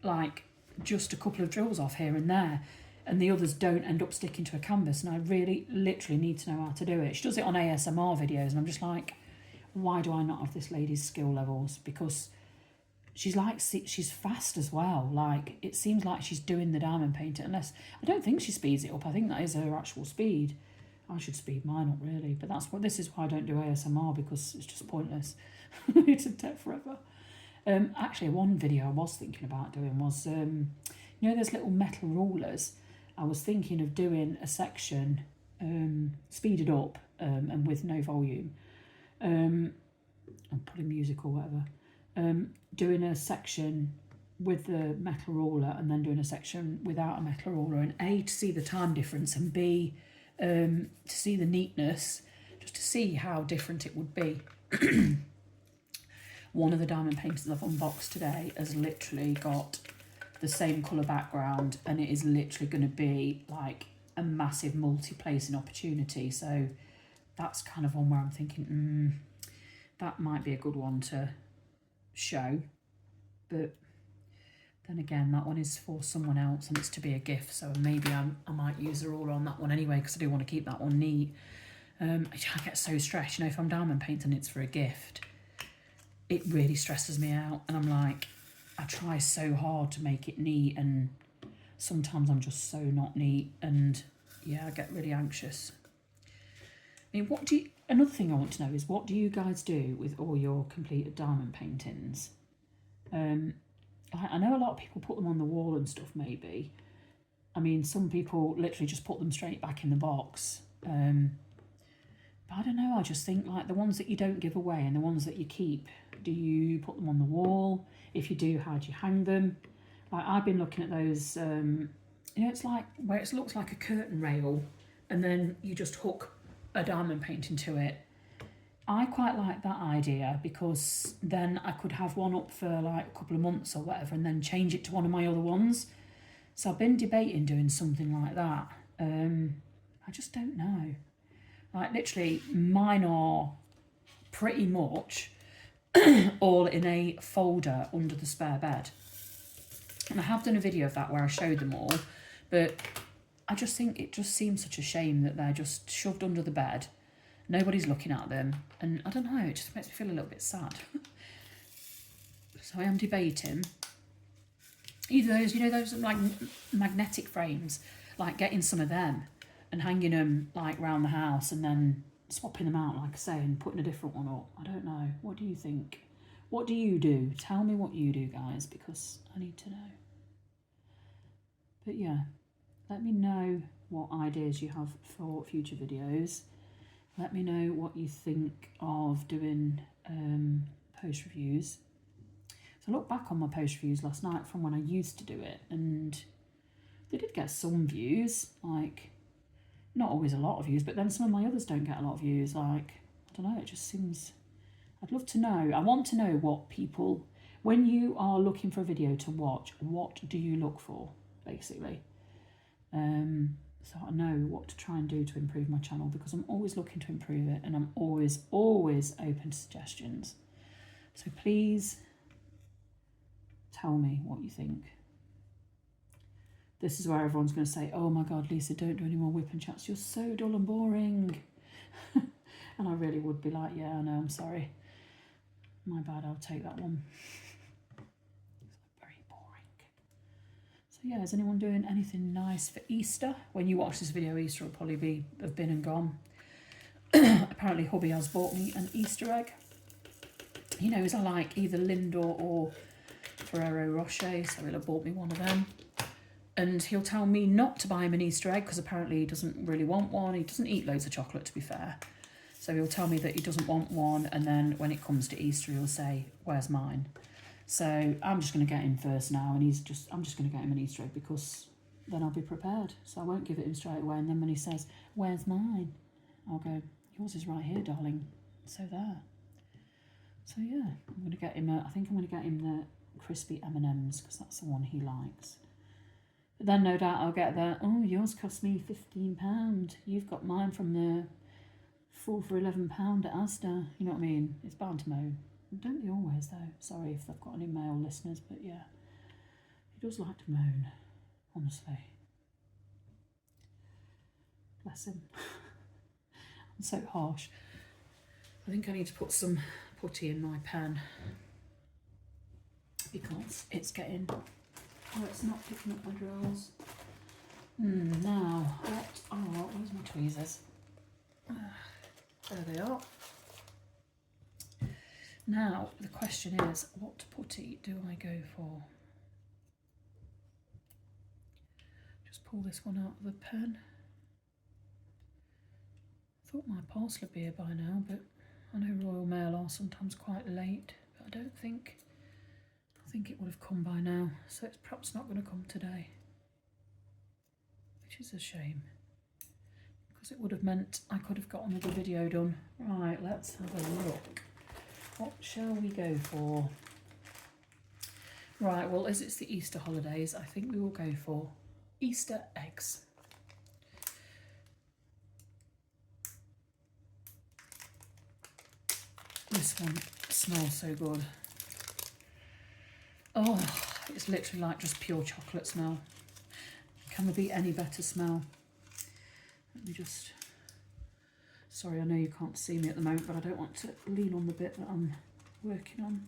like just a couple of drills off here and there, and the others don't end up sticking to a canvas. And I really literally need to know how to do it. She does it on ASMR videos, and I'm just like, why do I not have this lady's skill levels? Because she's fast as well. Like, it seems like she's doing the diamond painting, unless I don't think she speeds it up. I think that is her actual speed. I should speed mine up really, but this is why I don't do ASMR, because it's just pointless. It's a take forever. Actually, one video I was thinking about doing was, you know, there's little metal rulers. I was thinking of doing a section speeded up and with no volume. I'm putting music or whatever. Doing a section with the metal ruler and then doing a section without a metal ruler, and A, to see the time difference, and B, to see the neatness, just to see how different it would be. One of the diamond paintings I've unboxed today has literally got the same colour background, and it is literally going to be like a massive multi-placing opportunity. So that's kind of one where I'm thinking, that might be a good one to show. But then again, that one is for someone else and it's to be a gift, so maybe I might use the ruler on that one anyway, because I do want to keep that one neat. I get so stressed, you know, if I'm diamond painting it's for a gift, it really stresses me out, and I'm like, I try so hard to make it neat, and sometimes I'm just so not neat, and yeah, I get really anxious. I mean, another thing I want to know is, what do you guys do with all your completed diamond paintings? I know a lot of people put them on the wall and stuff, maybe. I mean, some people literally just put them straight back in the box. But I don't know, I just think like the ones that you don't give away and the ones that you keep, do you put them on the wall? If you do, how do you hang them? Like, I've been looking at those, you know, it's like where it looks like a curtain rail and then you just hook a diamond painting to it. I quite like that idea, because then I could have one up for like a couple of months or whatever and then change it to one of my other ones. So I've been debating doing something like that. I just don't know. Like, literally, mine are pretty much all in a folder under the spare bed. And I have done a video of that where I showed them all, but I just think it just seems such a shame that they're just shoved under the bed. Nobody's looking at them, and I don't know, it just makes me feel a little bit sad. So I am debating either those, you know, those like magnetic frames, like getting some of them and hanging them like around the house and then swapping them out, like I say, and putting a different one up. I don't know. What do you think? What do you do? Tell me what you do, guys, because I need to know. But yeah, let me know what ideas you have for future videos. Let me know what you think of doing post reviews. So I looked back on my post reviews last night from when I used to do it, and they did get some views, like not always a lot of views, but then some of my others don't get a lot of views. Like, I don't know, it just seems, I'd love to know. I want to know what people, when you are looking for a video to watch, what do you look for, basically? so I know what to try and do to improve my channel, because I'm always looking to improve it, and I'm always open to suggestions. So please tell me what you think. This is where everyone's going to say, oh my God, Lisa, don't do any more whipping chats. You're so dull and boring. And I really would be like, yeah, I know, I'm sorry. My bad, I'll take that one. Very boring. So yeah, is anyone doing anything nice for Easter? When you watch this video, Easter will probably have been and gone. Apparently hubby has bought me an Easter egg. He knows I like either Lindor or Ferrero Rocher, so he'll have bought me one of them. And he'll tell me not to buy him an Easter egg because apparently he doesn't really want one. He doesn't eat loads of chocolate, to be fair. So he'll tell me that he doesn't want one, and then when it comes to Easter, he'll say, where's mine? So I'm just going to get him first now, and I'm just going to get him an Easter egg because then I'll be prepared. So I won't give it him straight away, and then when he says, where's mine? I'll go, yours is right here, darling. So there. So yeah, I'm going to get him, I think I'm going to get him the crispy M&Ms because that's the one he likes. But then no doubt I'll get the, oh, yours cost me £15. You've got mine from the 4 for £11 at Asda. You know what I mean? It's bound to moan. Don't they always though? Sorry if they've got any male listeners, but yeah. He does like to moan, honestly. Bless him. I'm so harsh. I think I need to put some putty in my pen because it's getting... Oh, it's not picking up my drawers. Now, where's my tweezers? There they are. Now, the question is, what putty do I go for? Just pull this one out of the pen. I thought my parcel would be here by now, but I know Royal Mail are sometimes quite late, but I think it would have come by now, so it's perhaps not going to come today, which is a shame, because it would have meant I could have got another video done. Right, let's have a look. What shall we go for? Right, well, as it's the Easter holidays, I think we will go for Easter eggs. This one smells so good. Oh, it's literally like just pure chocolate smell. Can there be any better smell? Let me just... Sorry, I know you can't see me at the moment, but I don't want to lean on the bit that I'm working on.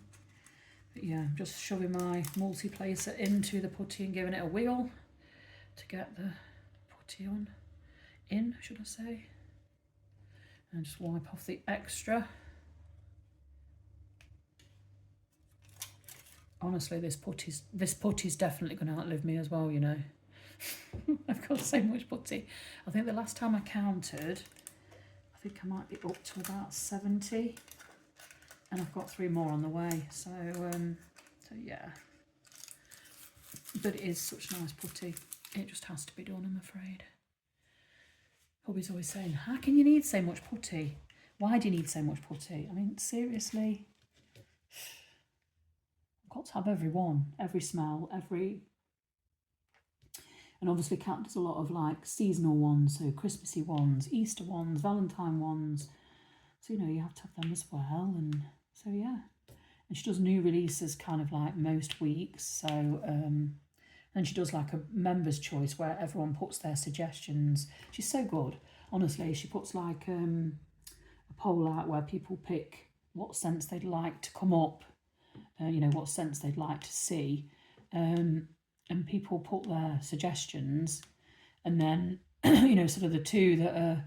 But yeah, I'm just shoving my multi-placer into the putty and giving it a wiggle to get the putty in, should I say. And just wipe off the extra. Honestly, this putty's definitely going to outlive me as well, you know. I've got so much putty. I think the last time I counted, I think I might be up to about 70. And I've got 3 more on the way. So yeah. But it is such nice putty. It just has to be done, I'm afraid. Hubby's always saying, how can you need so much putty? Why do you need so much putty? I mean, seriously. I've got to have every one, every smell, every... And obviously Kat does a lot of like seasonal ones, so Christmassy ones, Easter ones, Valentine ones. So, you know, you have to have them as well. And so, yeah. And she does new releases kind of like most weeks. So, and she does like a member's choice where everyone puts their suggestions. She's so good. Honestly, she puts like a poll out where people pick what scents they'd like to come up. You know, what scents they'd like to see, and people put their suggestions, and then you know, sort of the 2 that are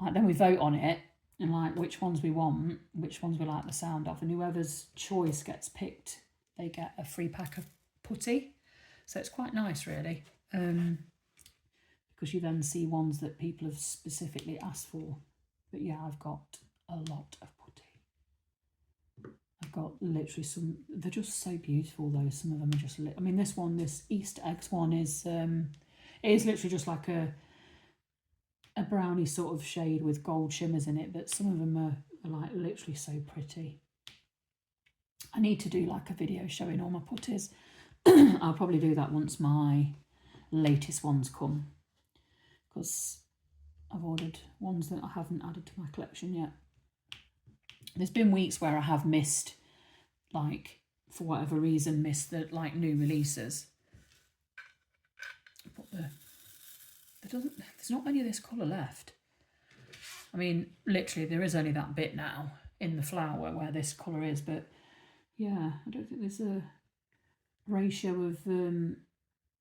like, then we vote on it and like which ones we want, which ones we like the sound of, and whoever's choice gets picked, they get a free pack of putty. So it's quite nice, really, because you then see ones that people have specifically asked for. But yeah, I've got a lot of putty. I've got literally some, they're just so beautiful though. Some of them are just, I mean, this Easter eggs one is, it is literally just like a brownie sort of shade with gold shimmers in it, but some of them are like literally so pretty. I need to do like a video showing all my putties. I'll probably do that once my latest ones come. because I've ordered ones that I haven't added to my collection yet. There's been weeks where I have missed, like, for whatever reason, missed the like new releases. But there's not many of this colour left. I mean, literally, there is only that bit now in the flower where this colour is, but yeah, I don't think there's a ratio of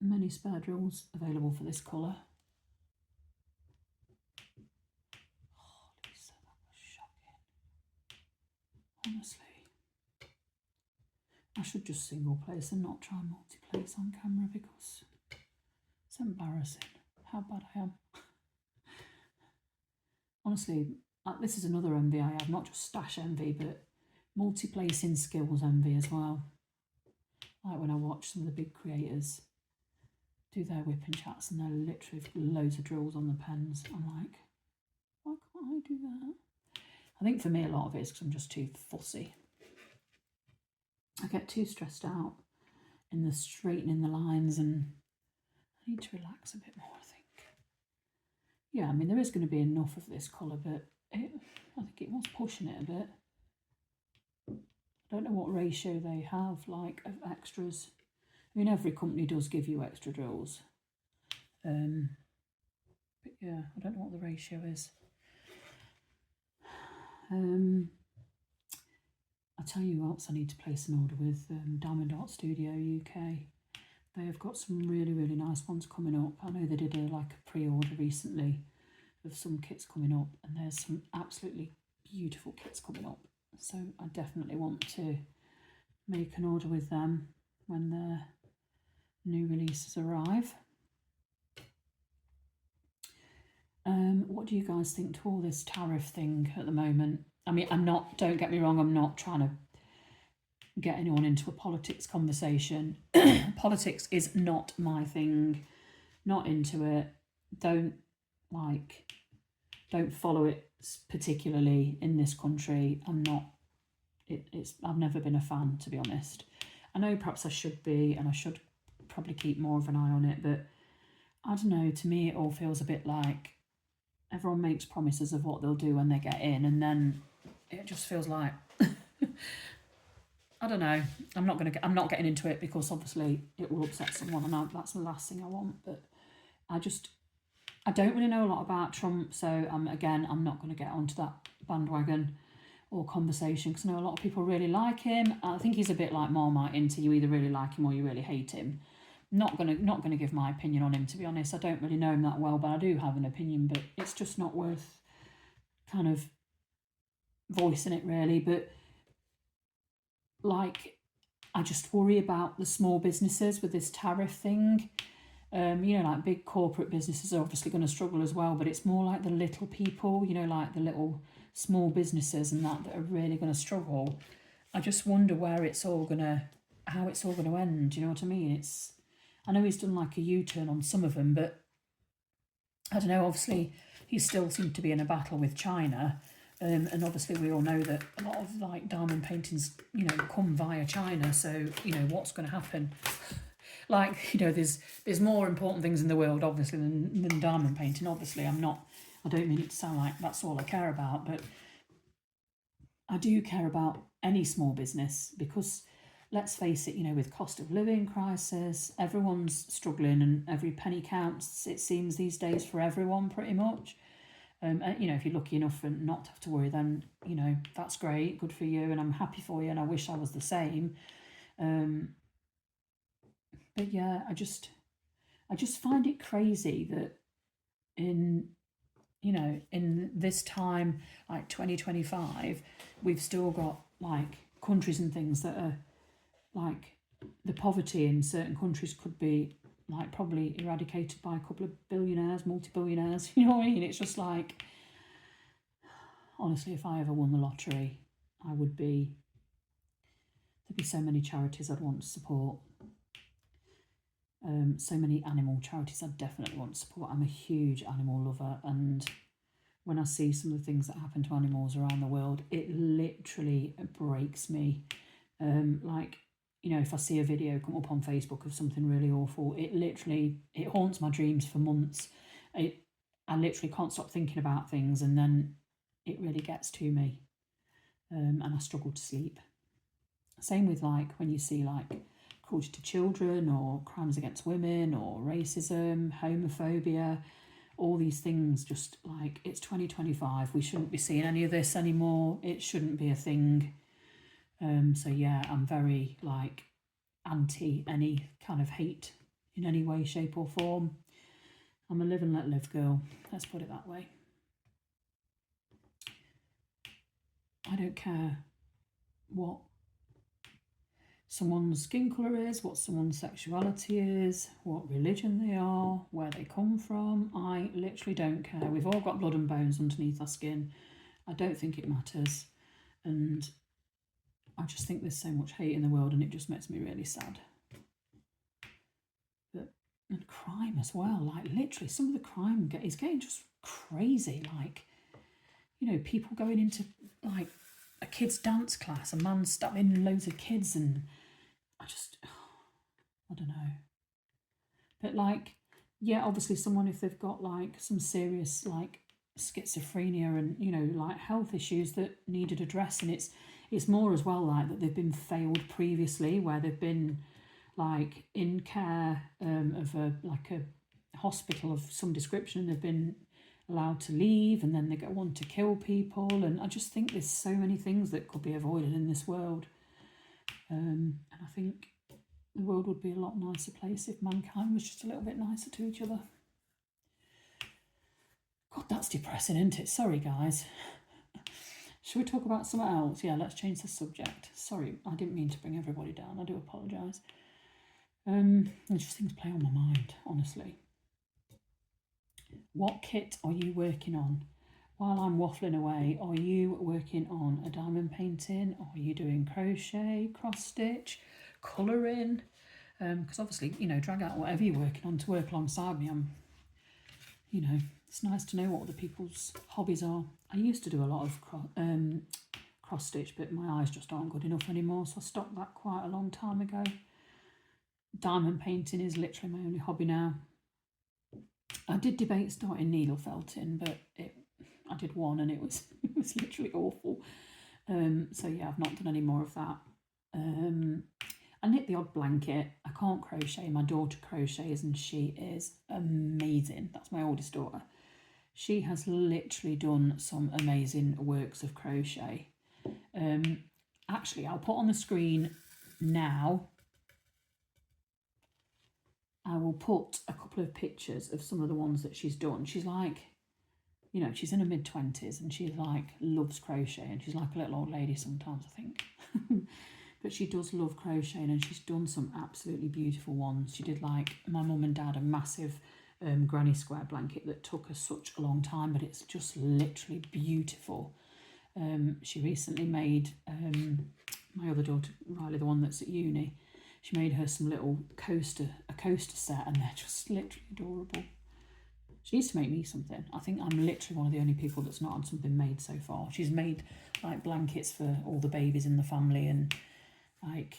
many spare drills available for this colour. Oh, Lisa, that was shocking. Honestly. I should just single place and not try multi-place on camera because it's embarrassing how bad I am. Honestly, this is another envy I have, not just stash envy, but multi-placing skills envy as well. Like when I watch some of the big creators do their whipping chats and they're literally loads of drills on the pens. I'm like, why can't I do that? I think for me a lot of it is because I'm just too fussy. I get too stressed out in the straightening the lines, and I need to relax a bit more, I think. Yeah, I mean, there is going to be enough of this colour, but I think it was pushing it a bit. I don't know what ratio they have, like, of extras. I mean, every company does give you extra drills. But yeah, I don't know what the ratio is. I'll tell you what else I need to place an order with, Diamond Art Studio UK. They have got some really, really nice ones coming up. I know they did a pre-order recently of some kits coming up, and there's some absolutely beautiful kits coming up. So I definitely want to make an order with them when their new releases arrive. What do you guys think to all this tariff thing at the moment? I mean, don't get me wrong, I'm not trying to get anyone into a politics conversation. Politics is not my thing. Not into it. Don't follow it particularly in this country. I've never been a fan, to be honest. I know perhaps I should be, and I should probably keep more of an eye on it, but I don't know, to me it all feels a bit like everyone makes promises of what they'll do when they get in, and then it just feels like I don't know. I'm not getting into it because obviously it will upset someone, and that's the last thing I want. But I don't really know a lot about Trump, so again, I'm not going to get onto that bandwagon or conversation because I know a lot of people really like him. I think he's a bit like Marmite, into you either really like him or you really hate him. Not gonna give my opinion on him, to be honest. I don't really know him that well, but I do have an opinion, but it's just not worth kind of voicing it really. But like, I just worry about the small businesses with this tariff thing. Like big corporate businesses are obviously going to struggle as well, but it's more like the little people, like the little small businesses and that are really going to struggle. I just wonder how it's all going to end. You know what I mean? I know he's done like a U-turn on some of them, but I don't know. Obviously, he still seems to be in a battle with China. And obviously we all know that a lot of like diamond paintings, come via China. So, what's going to happen? Like, there's more important things in the world, obviously, than diamond painting. Obviously, I don't mean it to sound like that's all I care about, but I do care about any small business because, let's face it, with cost of living crisis, everyone's struggling and every penny counts, it seems, these days for everyone pretty much. If you're lucky enough and not to have to worry, then, that's great, good for you, and I'm happy for you, and I wish I was the same. But yeah, I just find it crazy that in this time, like 2025, we've still got like countries and things that are like, the poverty in certain countries could be like probably eradicated by a couple of billionaires, multi-billionaires, you know what I mean? It's just like, honestly, if I ever won the lottery, there'd be so many charities I'd want to support. So many animal charities I'd definitely want to support. I'm a huge animal lover, and when I see some of the things that happen to animals around the world, it literally breaks me. If I see a video come up on Facebook of something really awful, it haunts my dreams for months. I literally can't stop thinking about things, and then it really gets to me, and I struggle to sleep. Same with like when you see like cruelty to children or crimes against women or racism, homophobia, all these things. Just like, it's 2025, we shouldn't be seeing any of this anymore. It shouldn't be a thing. So yeah, I'm very like anti any kind of hate in any way, shape or form. I'm a live and let live girl, let's put it that way. I don't care what someone's skin colour is, what someone's sexuality is, what religion they are, where they come from. I literally don't care. We've all got blood and bones underneath our skin. I don't think it matters. And I just think there's so much hate in the world, and it just makes me really sad. And crime as well, like literally some of the crime is getting just crazy. Like, you know, people going into like a kid's dance class, a man stabbing loads of kids, and I don't know. But like, yeah, obviously someone, if they've got like some serious like schizophrenia and, you know, like health issues that needed addressing, it's more as well like that they've been failed previously, where they've been like in care of a hospital of some description, and they've been allowed to leave, and then they go on to kill people. And I just think there's so many things that could be avoided in this world, and I think the world would be a lot nicer place if mankind was just a little bit nicer to each other. God, that's depressing, isn't it? Sorry guys. Should we talk about something else? Yeah, let's change the subject. Sorry, I didn't mean to bring everybody down. I do apologise. There's just things play on my mind, honestly. What kit are you working on? While I'm waffling away, are you working on a diamond painting? Or are you doing crochet, cross stitch, colouring? Because obviously, you know, drag out whatever you're working on to work alongside me. You know, it's nice to know what other people's hobbies are. I used to do a lot of cross stitch, but my eyes just aren't good enough anymore, so I stopped that quite a long time ago. Diamond painting is literally my only hobby now. I did debate starting needle felting, but I did one and it was literally awful. So yeah, I've not done any more of that. I knit the odd blanket. I can't crochet. My daughter crochets and she is amazing. That's my oldest daughter. She has literally done some amazing works of crochet. Actually, I'll put on the screen now. I will put a couple of pictures of some of the ones that she's done. She's like, you know, she's in her mid-20s and she's like, loves crochet, and she's like a little old lady sometimes, I think. But she does love crocheting, and she's done some absolutely beautiful ones. She did like my mum and dad a massive granny square blanket that took us such a long time, but it's just literally beautiful. She recently made my other daughter, Riley, the one that's at uni, she made her some little a coaster set, and they're just literally adorable. She needs to make me something. I think I'm literally one of the only people that's not had something made so far. She's made like blankets for all the babies in the family, and like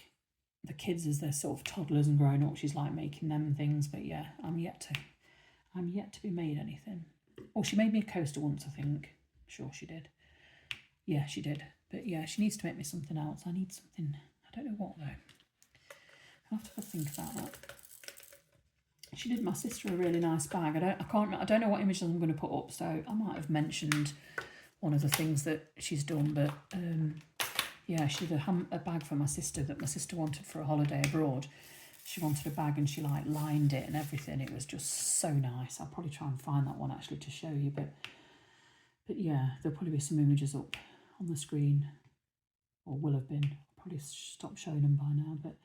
the kids as they're sort of toddlers and growing up, she's like making them things. But yeah, I'm yet to be made anything. Oh, she made me a coaster once, I think. Sure she did. Yeah, she did. But yeah, she needs to make me something else. I need something. I don't know what though. I'll have to have a think about that. She did my sister a really nice bag. I don't know what images I'm going to put up, so I might have mentioned one of the things that she's done. But yeah, she did a bag for my sister that my sister wanted for a holiday abroad. She wanted a bag and she like lined it and everything. It was just so nice. I'll probably try and find that one actually to show you. But yeah, there'll probably be some images up on the screen, or will have been. I'll probably stop showing them by now. But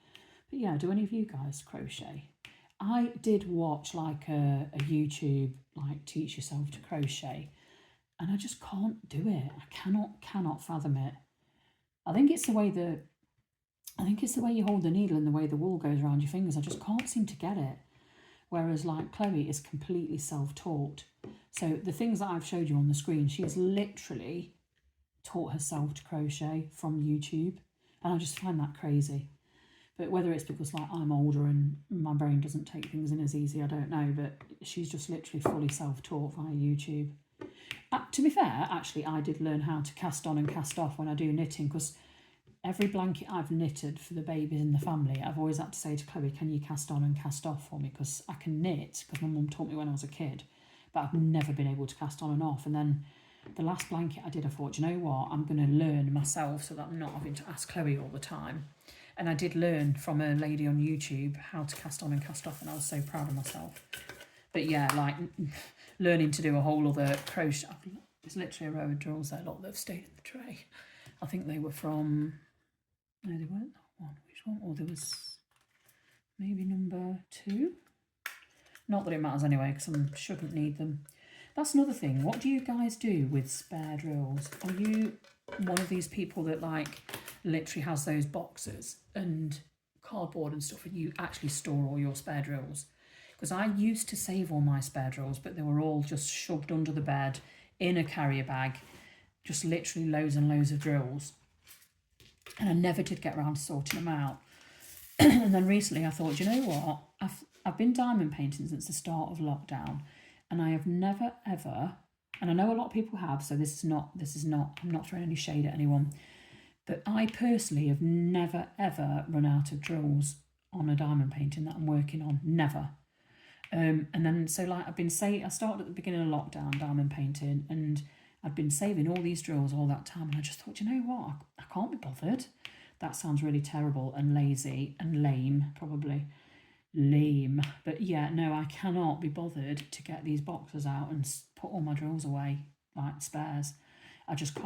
yeah, do any of you guys crochet? I did watch like a YouTube like teach yourself to crochet, and I just can't do it. I cannot fathom it. I think it's the way you hold the needle and the way the wool goes around your fingers. I just can't seem to get it. Whereas like Chloe is completely self-taught. So the things that I've showed you on the screen, she has literally taught herself to crochet from YouTube, and I just find that crazy. But whether it's because like I'm older and my brain doesn't take things in as easy, I don't know. But she's just literally fully self-taught via YouTube. To be fair, actually, I did learn how to cast on and cast off when I do knitting, because every blanket I've knitted for the babies in the family, I've always had to say to Chloe, can you cast on and cast off for me? Because I can knit, because my mum taught me when I was a kid, but I've never been able to cast on and off. And then the last blanket I did, I thought, you know what, I'm going to learn myself so that I'm not having to ask Chloe all the time. And I did learn from a lady on YouTube how to cast on and cast off, and I was so proud of myself. But yeah, like learning to do a whole other crochet. There's literally a row of drills there, a lot that have stayed in the tray. I think they were from, no, they weren't that one. Which one? Or there was maybe number 2. Not that it matters anyway, because I shouldn't need them. That's another thing. What do you guys do with spare drills? Are you one of these people that like literally has those boxes and cardboard and stuff, and you actually store all your spare drills? Because I used to save all my spare drills, but they were all just shoved under the bed in a carrier bag, just literally loads and loads of drills. And I never did get around to sorting them out. And then recently I thought, you know what? I've been diamond painting since the start of lockdown, and I have never ever, and I know a lot of people have, so this is not, I'm not throwing any shade at anyone, but I personally have never ever run out of drills on a diamond painting that I'm working on, never. And then so like I started at the beginning of lockdown diamond painting, and I'd been saving all these drills all that time, and I just thought, you know what, I can't be bothered. That sounds really terrible and lazy and lame, probably. Lame. But yeah, no, I cannot be bothered to get these boxes out and put all my drills away like spares. I've just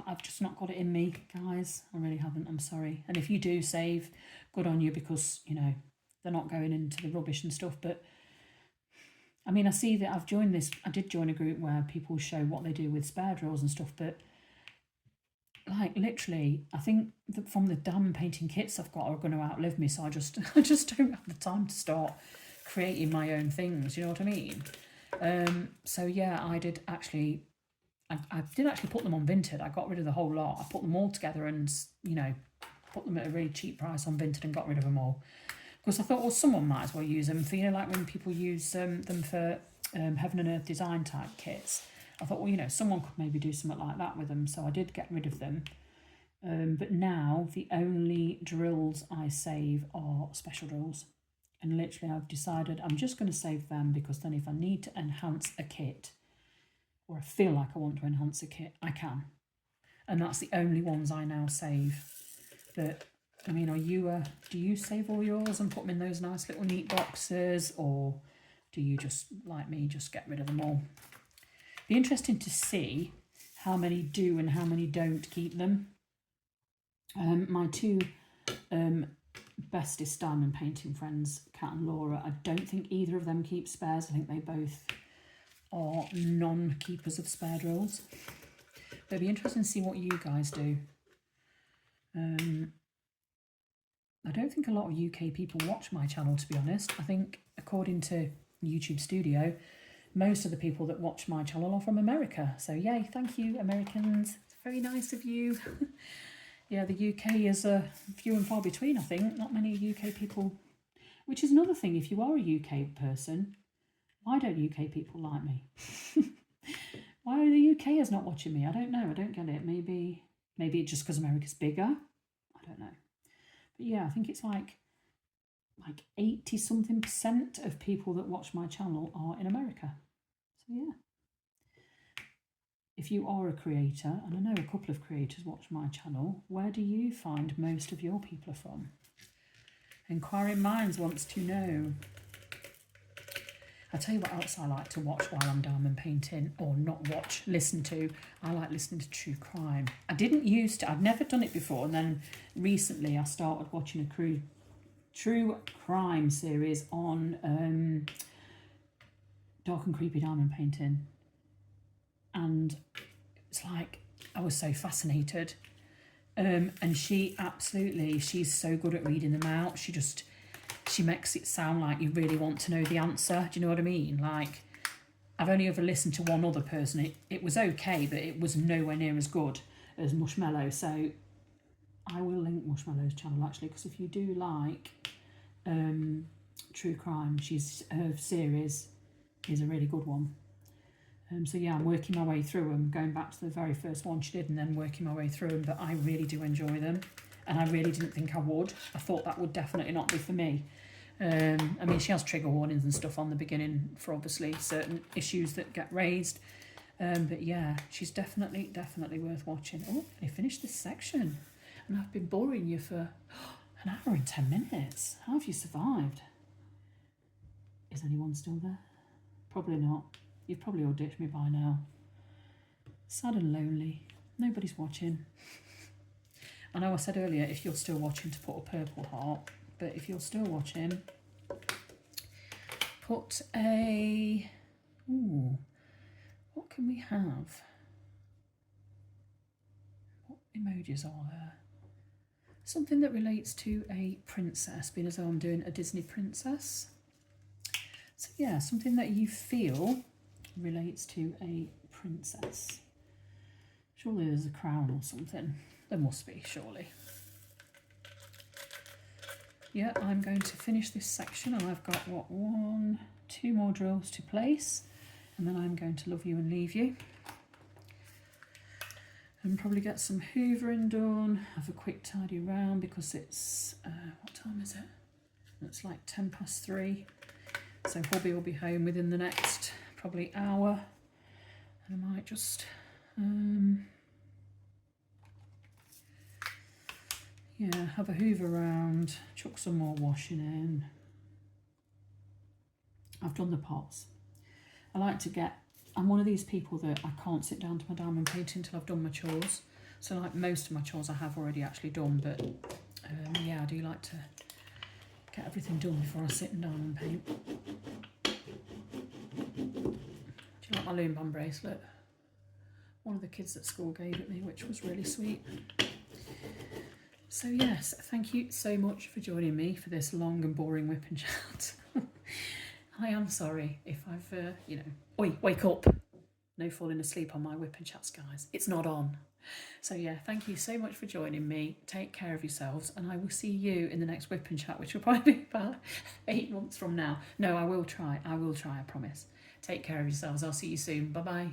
not got it in me, guys. I really haven't. I'm sorry. And if you do save, good on you, because, you know, they're not going into the rubbish and stuff. But I mean, I see that I did join a group where people show what they do with spare drills and stuff, but like literally, I think that from the diamond painting kits I've got are going to outlive me, so I just don't have the time to start creating my own things. You know what I mean? So yeah, I did actually put them on Vinted. I got rid of the whole lot. I put them all together and, you know, put them at a really cheap price on Vinted and got rid of them all. Because I thought, well, someone might as well use them for, you know, like when people use them for Heaven and Earth design type kits. I thought, well, you know, someone could maybe do something like that with them. So I did get rid of them. But now the only drills I save are special drills. And literally I've decided I'm just going to save them, because then if I need to enhance a kit, or I feel like I want to enhance a kit, I can. And that's the only ones I now save. But I mean, do you save all yours and put them in those nice little neat boxes, or do you just, like me, just get rid of them all? Be interesting to see how many do and how many don't keep them. My two bestest diamond painting friends, Kat and Laura, I don't think either of them keep spares. I think they both are non-keepers of spare drills. But it'd be interesting to see what you guys do. I don't think a lot of UK people watch my channel, to be honest. I think, according to YouTube Studio, most of the people that watch my channel are from America. So yay, thank you, Americans. It's very nice of you. Yeah, the UK is few and far between, I think. Not many UK people, which is another thing. If you are a UK person, why don't UK people like me? Why are the UKers not watching me? I don't know. I don't get it. Maybe just because America's bigger. I don't know. But yeah, I think it's like 80-something% of people that watch my channel are in America. So yeah. If you are a creator, and I know a couple of creators watch my channel, where do you find most of your people are from? Inquiring Minds wants to know. I tell you what else I like to watch while I'm diamond painting, or not watch, listen to. I like listening to true crime. I'd never done it before, and then recently I started watching a true crime series on dark and creepy diamond painting. And it's like, I was so fascinated. And she's so good at reading them out. She makes it sound like you really want to know the answer. Do you know what I mean? Like, I've only ever listened to one other person. It was okay, but it was nowhere near as good as Mushmello. So I will link Mushmello's channel, actually, because if you do like true crime. Her series is a really good one. So yeah, I'm working my way through them, going back to the very first one she did and then working my way through them, but I really do enjoy them, and I really didn't think I would. I thought that would definitely not be for me. I mean, she has trigger warnings and stuff on the beginning for obviously certain issues that get raised, but yeah, she's definitely worth watching. Oh, I finished this section, and I've been boring you for an hour and 10 minutes. How have you survived? Is anyone still there? Probably not. You've probably all ditched me by now. Sad and lonely. Nobody's watching. I know I said earlier if you're still watching to put a purple heart, but if you're still watching, put a... Ooh, what can we have? What emojis are there? Something that relates to a princess, being as though I'm doing a Disney princess. So yeah, something that you feel relates to a princess. Surely there's a crown or something. There must be, surely. Yeah, I'm going to finish this section, and I've got, what, 2 more drills to place, and then I'm going to love you and leave you. And probably get some hoovering done, have a quick tidy around because it's, what time is it? It's like 3:10. So hubby will be home within the next probably hour, and I might just yeah, have a hoover around, chuck some more washing in. I've done the pots. I like to get, I'm one of these people that I can't sit down to my diamond painting until I've done my chores. So like most of my chores I have already actually done, but yeah, I do like to get everything done before I sit and diamond paint. Do you like my loom band bracelet? One of the kids at school gave it me, which was really sweet. So yes, thank you so much for joining me for this long and boring whip and chat. I am sorry if I've, you know, oi, wake up. No falling asleep on my whip and chats, guys. It's not on. So yeah, thank you so much for joining me. Take care of yourselves, and I will see you in the next whip and chat, which will probably be about 8 months from now. No, I will try, I promise. Take care of yourselves. I'll see you soon. Bye-bye.